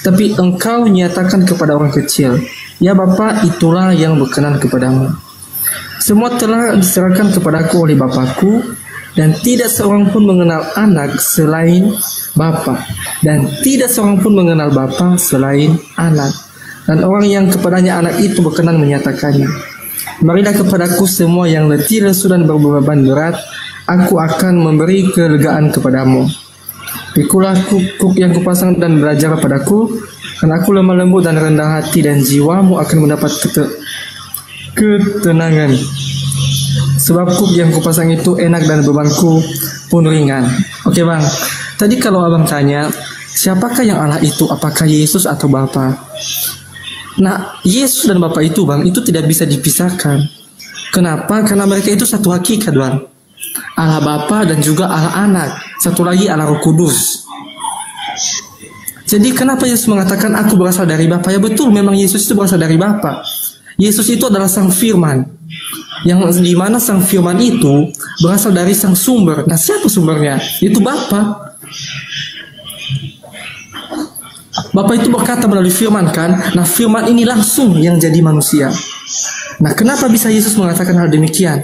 tapi engkau nyatakan kepada orang kecil. Ya Bapa, itulah yang berkenan kepadamu. Semua telah diserahkan kepadaku oleh Bapakku, dan tidak seorang pun mengenal anak selain Bapa, dan tidak seorang pun mengenal Bapa selain anak, dan orang yang kepadanya anak itu berkenan menyatakannya. Marilah kepadaku semua yang letih lesu dan berbeban berat, aku akan memberi kelegaan kepadamu. Pikulah kuk yang kupasang dan belajar padaku, karena aku lemah lembut dan rendah hati, dan jiwamu akan mendapat ketenangan. Sebab kuk yang kupasang itu enak dan bebanku pun ringan." Oke bang, tadi kalau abang tanya, siapakah yang Allah itu? Apakah Yesus atau Bapa? Nah, Yesus dan Bapa itu bang, itu tidak bisa dipisahkan. Kenapa? Karena mereka itu satu hakikat bang. Allah Bapa dan juga Allah Anak. Satu lagi Allah Roh Kudus. Jadi kenapa Yesus mengatakan aku berasal dari Bapa? Ya betul, memang Yesus itu berasal dari Bapa. Yesus itu adalah Sang Firman, yang dimana Sang Firman itu berasal dari Sang Sumber. Nah, siapa sumbernya? Itu Bapa. Bapa itu berkata melalui firman kan. Nah, firman ini langsung yang jadi manusia. Nah, kenapa bisa Yesus mengatakan hal demikian?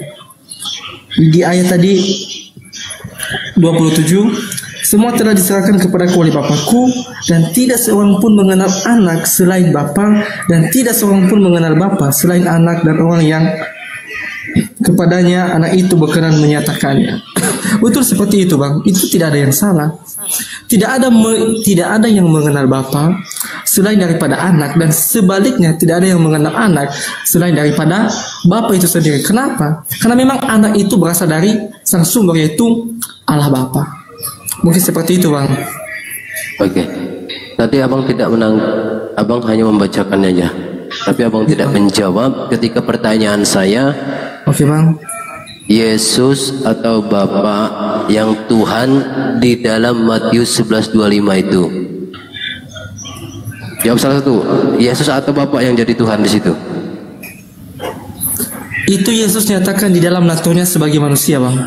Di ayat tadi 27, "Semua telah diserahkan kepadaku oleh Bapakku, dan tidak seorang pun mengenal anak selain Bapa, dan tidak seorang pun mengenal Bapa selain anak, dan orang yang kepadanya anak itu berkenan menyatakannya." Betul seperti itu bang. Itu tidak ada yang salah. Tidak ada yang mengenal Bapa selain daripada anak, dan sebaliknya tidak ada yang mengenal anak selain daripada Bapa itu sendiri. Kenapa? Karena memang anak itu berasal dari Sang Sumber, yaitu Allah Bapa. Mungkin seperti itu bang. Oke. Tadi abang tidak abang hanya membacakannya aja, tapi abang tidak menjawab ketika pertanyaan saya. Oke bang. Yesus atau Bapa yang Tuhan di dalam Matius 11:25 itu. Jawab salah satu. Yesus atau Bapa yang jadi Tuhan di situ? Itu Yesus nyatakan di dalam naturnya sebagai manusia bang.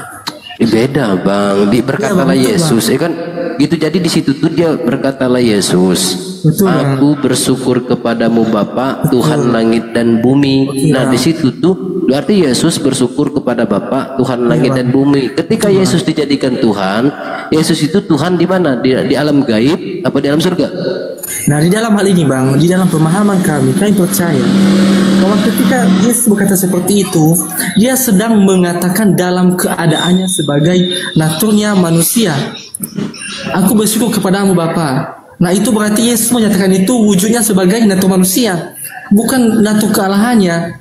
Beda bang. Berkatalah ya, bang, Yesus. Kan gitu, jadi di situ tuh dia berkatalah Yesus. Betul, Bang. Aku bersyukur kepadamu Bapa, Tuhan langit dan bumi. Nah, di situ tuh berarti Yesus bersyukur kepada Bapa, Tuhan langit dan bumi. Ketika Yesus dijadikan Tuhan, Yesus itu Tuhan di mana? Di alam gaib apa di alam surga? Nah, di dalam hal ini, Bang, di dalam pemahaman kami percaya bahwa ketika Yesus berkata seperti itu, dia sedang mengatakan dalam keadaannya sebagai naturnya manusia. Aku bersyukur kepadamu Bapa. Nah, itu berarti Yesus menyatakan itu wujudnya sebagai natur manusia, bukan natur kealahannya.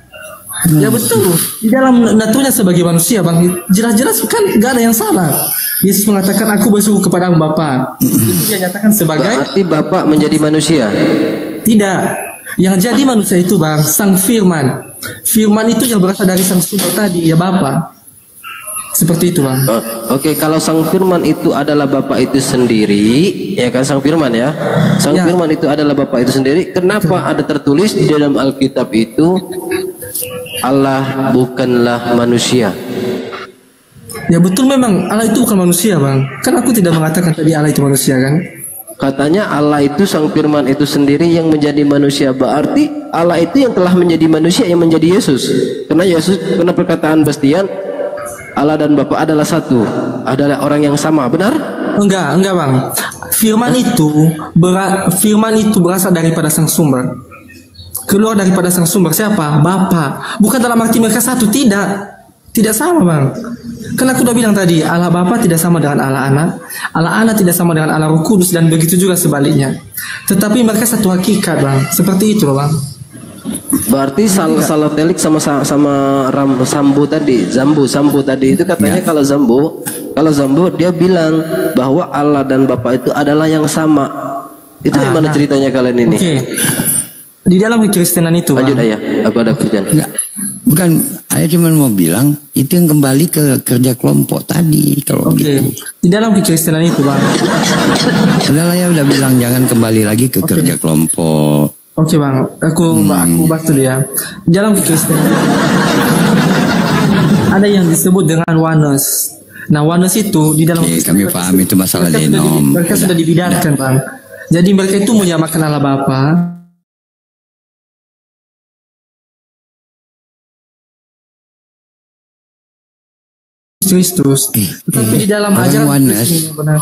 Ya betul, di dalam naturnya sebagai manusia, Bang, jelas-jelas kan gak ada yang salah. Yesus mengatakan aku bersyukur kepadamu Bapa. Itu dia nyatakan sebagai berarti Bapa menjadi manusia. tidak. Yang jadi manusia itu, Bang, Sang Firman. Firman itu yang berasal dari Sang Sumber tadi, ya Bapa. Seperti itu, Bang. Oke, kalau Sang Firman itu adalah Bapa itu sendiri, ya kan, Sang Firman ya. Sang Ya. Firman itu adalah Bapa itu sendiri. Kenapa ada tertulis di dalam Alkitab itu Allah bukanlah manusia? Ya betul, memang Allah itu bukan manusia, Bang. Kan aku tidak mengatakan tadi Allah itu manusia, kan? Katanya Allah itu Sang Firman itu sendiri yang menjadi manusia. Berarti Allah itu yang telah menjadi manusia, yang menjadi Yesus. Karena perkataan Bastian, Allah dan Bapa adalah satu, adalah orang yang sama. Benar? Enggak, Bang. Firman itu berasal daripada Sang Sumber. Keluar daripada Sang Sumber siapa? Bapa. Bukan dalam arti mereka satu, tidak. Tidak sama, Bang. Kan aku udah bilang tadi, Allah Bapa tidak sama dengan Allah Anak, Allah Anak tidak sama dengan Allah Roh Kudus, dan begitu juga sebaliknya. Tetapi mereka satu hakikat, Bang. Seperti itu, Bang. Berarti salah telik sama Sambo tadi itu katanya kalau Zambo dia bilang bahwa Allah dan Bapa itu adalah yang sama. Itu yang mana ceritanya kalian ini? Oke. Di dalam kekristenan itu, Bang. Lanjut Ayah, aku ada kerjaan. Enggak, bukan. Ayah cuma mau bilang itu yang kembali ke kerja kelompok tadi kalau Oke. gitu. Di dalam kekristenan itu, Bang. Padahal Ayah udah bilang jangan kembali lagi ke kerja kelompok. Oke, Bang. Aku bahas dulu ya. Di dalam kekristenan ada yang disebut dengan oneness. Nah, oneness itu di dalam Oke, kami paham itu masalah denom. mereka sudah dibidankan, Bang. Jadi mereka itu menyamakan Allah Bapa Kristus. Tetapi di dalam orang ajaran oneness. Kristus yang benar.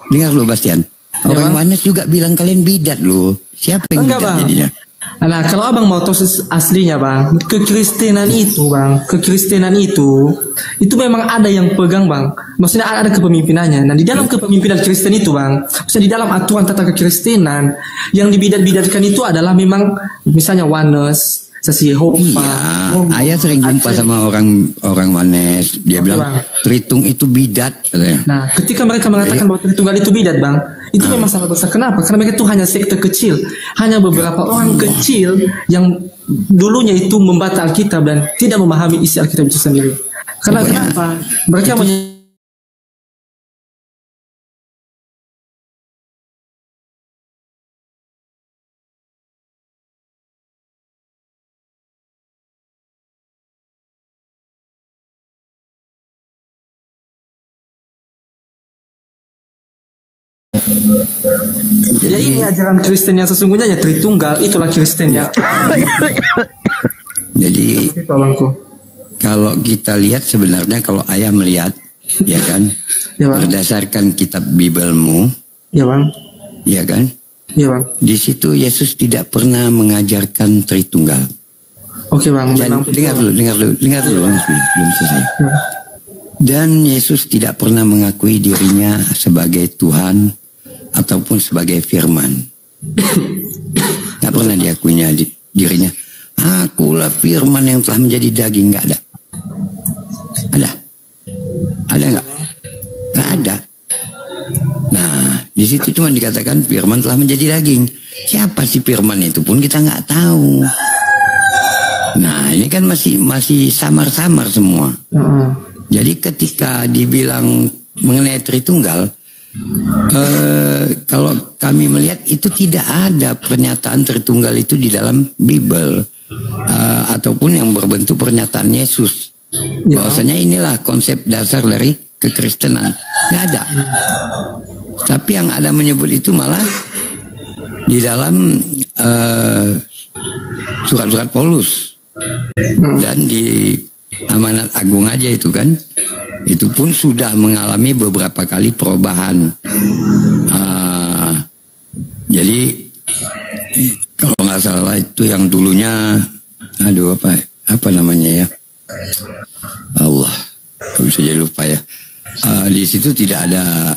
Dengar lu Bastian. Orang Bang. oneness juga bilang kalian bidat lu. Siapa yang Enggak, bidat Bang. jadinya? Nah, kalau abang mau tahu aslinya, Bang, kekristenan itu, Bang, itu memang ada yang pegang, Bang. Maksudnya ada kepemimpinannya. Nah, di dalam kepemimpinan Kristen itu, Bang, maksudnya di dalam aturan tata kekristenan, yang dibidat-bidatkan itu adalah memang misalnya oneness, sesi Yehova. Ayah sering jumpa sama orang oneness. Dia bilang Bang. Tritung itu bidat katanya. Nah, ketika mereka mengatakan bahwa Tritunggal itu bidat, Bang, itu memang sangat besar. Kenapa? Karena mereka itu hanya sekte kecil, hanya beberapa orang kecil yang dulunya itu membaca Alkitab dan tidak memahami isi Alkitab itu sendiri. Karena kenapa? Mereka Jadi ini ajaran Kristen yang sesungguhnya ya Tritunggal, itulah Kristen ya. Jadi Itu abangku. kalau kita lihat sebenarnya kalau ayah melihat ya kan Ya, Bang. berdasarkan kitab Bibelmu Ya, Bang. ya kan Ya, Bang. di situ Yesus tidak pernah mengajarkan Tritunggal. Oke, Bang. Dan Memang dengar dulu belum selesai. Ya. Dan Yesus tidak pernah mengakui dirinya sebagai Tuhan ataupun sebagai Firman. Tidak pernah diakuinya dirinya. Akulah Firman yang telah menjadi daging. Nggak ada. Ada? Ada nggak? Nggak ada. Nah, di situ cuma dikatakan Firman telah menjadi daging. Siapa sih Firman itu pun kita nggak tahu. Nah, ini kan masih samar-samar semua. Jadi ketika dibilang mengenai Tritunggal, kalau kami melihat itu tidak ada pernyataan Tritunggal itu di dalam Bible ataupun yang berbentuk pernyataan Yesus. Bahwasanya inilah konsep dasar dari kekristenan. Tidak ada. Tapi yang ada menyebut itu malah di dalam surat-surat Paulus dan di Amanat Agung aja itu kan, itu pun sudah mengalami beberapa kali perubahan. Jadi kalau nggak salah itu yang dulunya, aduh apa namanya ya, Allah, aku bisa jadi lupa ya. Di situ tidak ada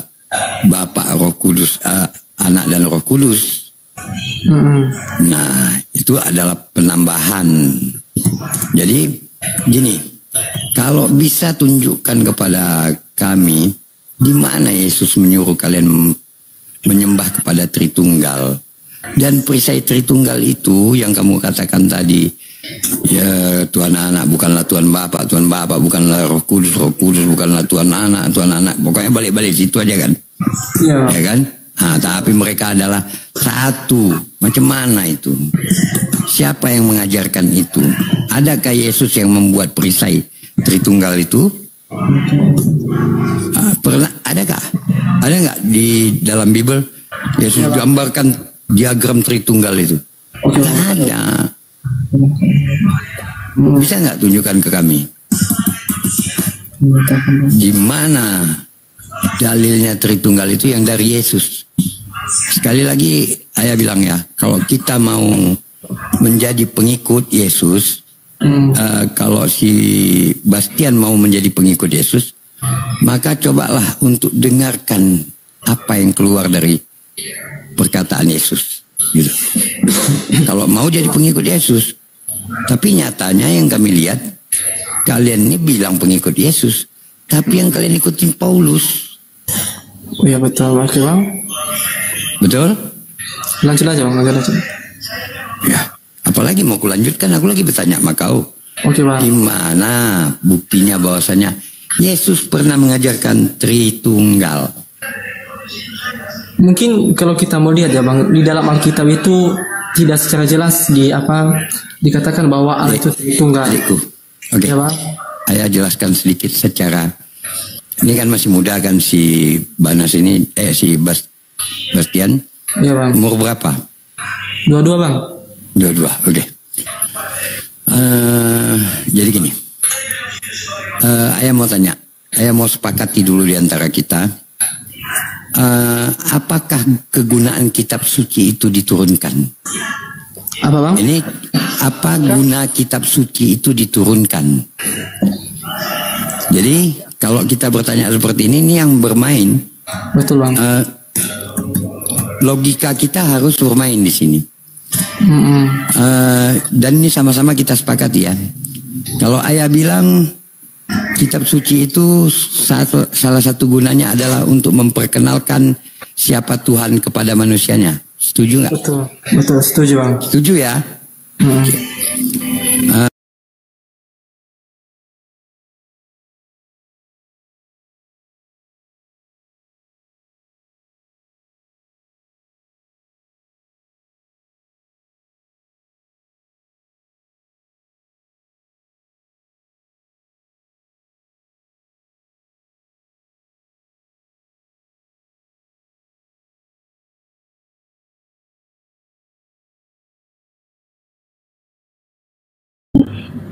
Bapa, Roh Kudus, Anak dan Roh Kudus. Nah, itu adalah penambahan. Jadi gini, kalau bisa tunjukkan kepada kami di mana Yesus menyuruh kalian menyembah kepada Tritunggal, dan perisai Tritunggal itu yang kamu katakan tadi, ya Tuhan Anak bukanlah Tuhan Bapa bukanlah Roh Kudus bukanlah Tuhan Anak, pokoknya balik-balik situ aja kan, ya kan? Nah, tapi mereka adalah satu. Macam mana itu? Siapa yang mengajarkan itu? Adakah Yesus yang membuat perisai Tritunggal itu? Pernah? Adakah? Ada nggak di dalam Bible Yesus gambarkan diagram Tritunggal itu? Ada. Bisa nggak tunjukkan ke kami? Di mana dalilnya Tritunggal itu yang dari Yesus? Sekali lagi ayah bilang ya, kalau kita mau menjadi pengikut Yesus, kalau si Bastian mau menjadi pengikut Yesus, maka cobalah untuk dengarkan apa yang keluar dari perkataan Yesus. Gitu. Kalau mau jadi pengikut Yesus, tapi nyatanya yang kami lihat, kalian ini bilang pengikut Yesus, tapi yang kalian ikutin Paulus. Oh iya betul, oke bang. Betul? Lanjut aja bang, lanjut. Ya, apalagi mau kulanjutkan, aku lagi bertanya sama kau. Oke bang. Gimana buktinya bahwasanya Yesus pernah mengajarkan Tritunggal? Mungkin kalau kita mau lihat ya bang, di dalam Alkitab itu tidak secara jelas dikatakan bahwa Allah itu Tritunggal. Adikku, oke. Ya bang. Ayah jelaskan sedikit secara, ini kan masih muda kan si Banas ini, si Bastian. Iya bang. Umur berapa? 22 bang. 22, oke. Jadi gini, ayah mau tanya, ayah mau sepakati dulu di antara kita, apakah kegunaan kitab suci itu diturunkan? Apa bang? Ini apa guna kitab suci itu diturunkan? Jadi kalau kita bertanya seperti ini yang bermain. Betul bang. Logika kita harus bermain di sini. Dan ini sama-sama kita sepakati ya. Kalau ayah bilang kitab suci itu salah satu gunanya adalah untuk memperkenalkan siapa Tuhan kepada manusianya. Setuju nggak? Betul, setuju bang. Setuju ya.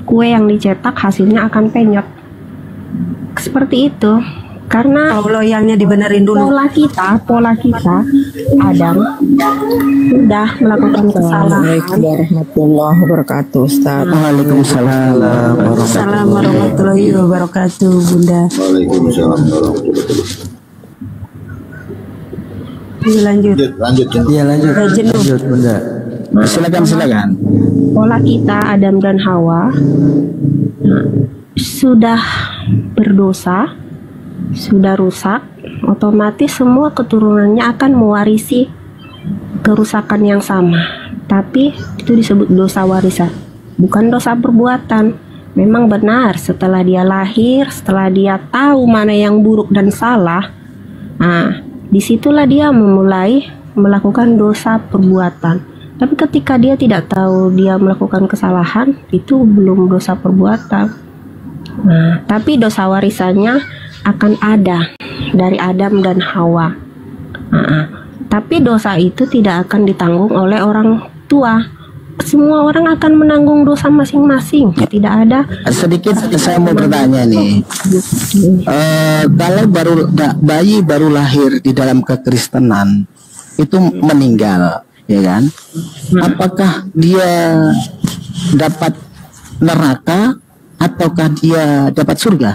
Kue yang dicetak hasilnya akan penyot. Seperti itu. Karena loyalnya dibenerin dulu. Pola kita Adam sudah melakukan kesalahan. Warahmatullahi wabarakatuh, Ustaz. Waalaikumsalam warahmatullahi wabarakatuh, Bunda. Waalaikumsalam warahmatullahi wabarakatuh. Lanjut. Iya Lanjut, Bunda. Silakan. Pola kita Adam dan Hawa sudah berdosa, sudah rusak, otomatis semua keturunannya akan mewarisi kerusakan yang sama. Tapi itu disebut dosa warisan, bukan dosa perbuatan. Memang benar setelah dia lahir, setelah dia tahu mana yang buruk dan salah, nah disitulah dia memulai melakukan dosa perbuatan. Tapi ketika dia tidak tahu dia melakukan kesalahan, itu belum dosa perbuatan. Nah, tapi dosa warisannya akan ada dari Adam dan Hawa. Nah, Tapi dosa itu tidak akan ditanggung oleh orang tua. Semua orang akan menanggung dosa masing-masing. Tidak ada. Sedikit saya mau bertanya nih. Kalau bayi baru lahir di dalam kekristenan itu meninggal, ya kan? Apakah dia dapat neraka ataukah dia dapat surga?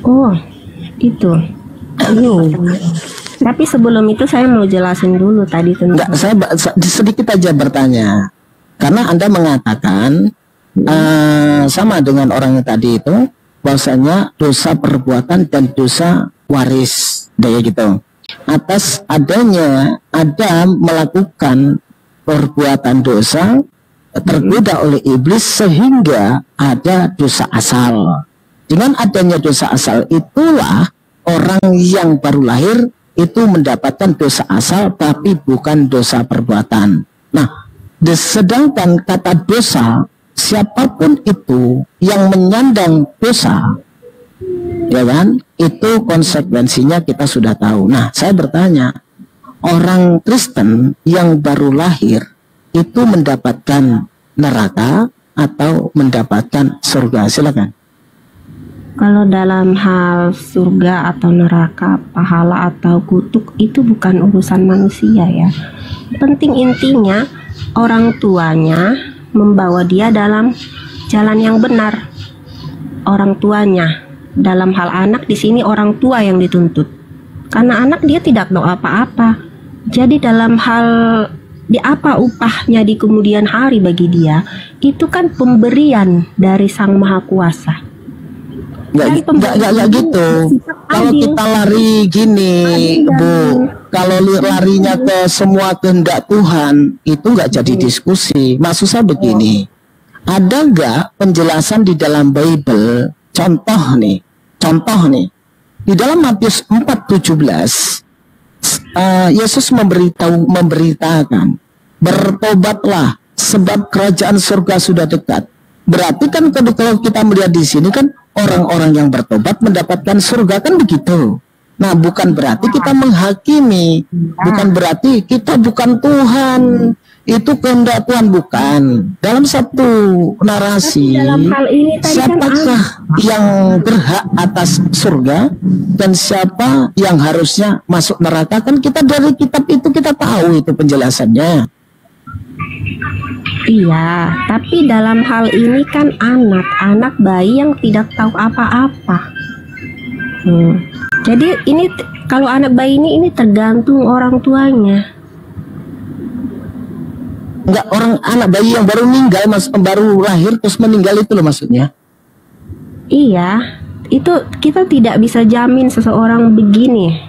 Oh, itu. Tapi sebelum itu saya mau jelasin dulu tadi tentang. Enggak, saya sedikit aja bertanya. Karena Anda mengatakan sama dengan orang yang tadi itu, bahwasanya dosa perbuatan dan dosa waris, kayak gitu. Atas adanya Adam melakukan perbuatan dosa tergoda oleh iblis sehingga ada dosa asal. Dengan adanya dosa asal itulah orang yang baru lahir itu mendapatkan dosa asal tapi bukan dosa perbuatan. Nah, sedangkan kata dosa, siapapun itu yang menyandang dosa, ya kan, itu konsekuensinya kita sudah tahu. Nah, saya bertanya, orang Kristen yang baru lahir itu mendapatkan neraka atau mendapatkan surga? Silakan. Kalau dalam hal surga atau neraka, pahala atau kutuk itu bukan urusan manusia ya. Penting intinya orang tuanya membawa dia dalam jalan yang benar. Orang tuanya, dalam hal anak di sini orang tua yang dituntut. Karena anak dia tidak tahu apa-apa. Jadi dalam hal di apa upahnya di kemudian hari bagi dia, itu kan pemberian dari Sang Maha Kuasa. Nggak gitu. Kalau kita lari gini, Bu, kalau larinya ke semua kehendak Tuhan, itu nggak jadi diskusi. Maksud saya begini, ada nggak penjelasan di dalam Bible? Contoh nih, di dalam Matius 4:17, Yesus memberitakan, bertobatlah, sebab kerajaan surga sudah dekat. Berarti kan kalau kita melihat di sini kan orang-orang yang bertobat mendapatkan surga, kan begitu. Nah, bukan berarti kita menghakimi, bukan berarti kita bukan Tuhan, itu kehendak Tuhan, bukan. Dalam satu narasi, siapakah yang berhak atas surga dan siapa yang harusnya masuk neraka? Kan kita dari kitab itu kita tahu itu penjelasannya. Iya, tapi dalam hal ini kan anak bayi yang tidak tahu apa-apa. Jadi ini kalau anak bayi ini tergantung orang tuanya. Enggak, anak bayi yang baru meninggal, baru lahir terus meninggal itu loh maksudnya. Iya, itu kita tidak bisa jamin seseorang begini,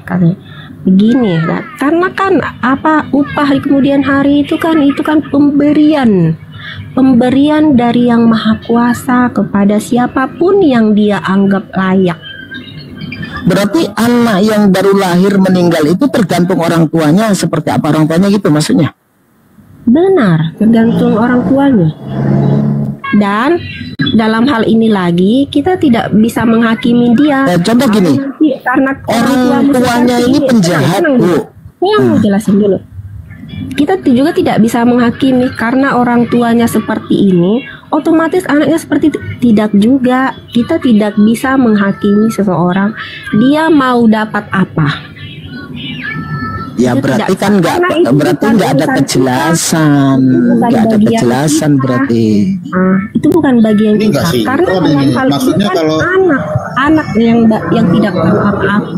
begini, nah, karena kan apa upah di kemudian hari itu kan pemberian dari Yang Maha Kuasa kepada siapapun yang dia anggap layak. Berarti anak yang baru lahir meninggal itu tergantung orang tuanya, seperti apa orang tuanya gitu maksudnya? Benar, tergantung orang tuanya. Dan dalam hal ini lagi kita tidak bisa menghakimi dia. Contoh gini, karena orang tuanya ini penjahat, Bu. Yang mau jelasin dulu. Kita juga tidak bisa menghakimi karena orang tuanya seperti ini, otomatis anaknya seperti itu. Tidak juga. Kita tidak bisa menghakimi seseorang dia mau dapat apa. Ya itu berarti kan nggak ada kejelasan, berarti. Itu bukan bagian kita. Karena dalam hal ini kan anak yang tidak tahu apa-apa.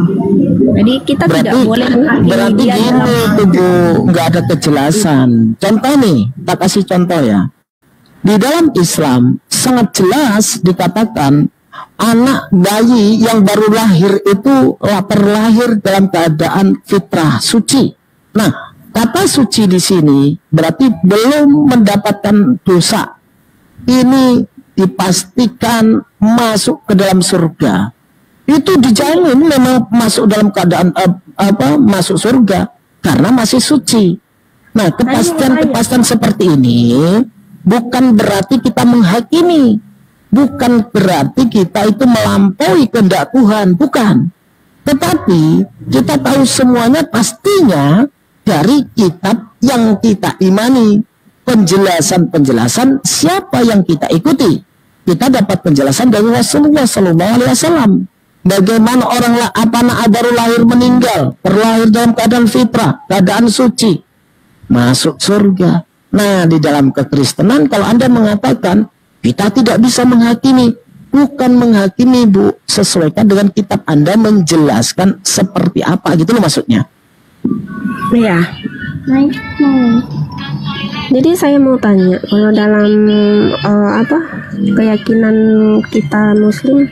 Jadi kita tidak boleh menghakimi berarti dia. Gini tuh Bu, nggak ada kejelasan. Contoh nih, tak kasih contoh ya. Di dalam Islam sangat jelas dikatakan anak bayi yang baru lahir itu terlahir dalam keadaan fitrah suci. Nah, kata suci di sini berarti belum mendapatkan dosa. Ini dipastikan masuk ke dalam surga. Itu dijamin memang masuk dalam keadaan masuk surga karena masih suci. Nah, kepastian seperti ini bukan berarti kita menghakimi. Bukan berarti kita itu melampaui kehendak Tuhan, bukan. Tetapi kita tahu semuanya pastinya dari kitab yang kita imani. Penjelasan-penjelasan siapa yang kita ikuti. Kita dapat penjelasan dari Rasulullah SAW. Bagaimana orang baru lahir meninggal, terlahir dalam keadaan fitrah, keadaan suci, masuk surga. Nah, di dalam kekristenan kalau Anda mengatakan kita tidak bisa menghakimi, bukan menghakimi, Bu, sesuaikan dengan kitab Anda menjelaskan seperti apa gitu loh maksudnya. Iya. Jadi saya mau tanya, kalau dalam keyakinan kita Muslim,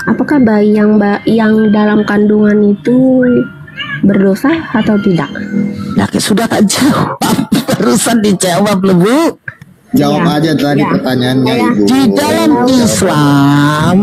apakah bayi yang dalam kandungan itu berdosa atau tidak? Ya, sudah tak jawab, barusan dijawab loh, Bu. Jawab aja tadi pertanyaannya, Ibu. Di dalam Islam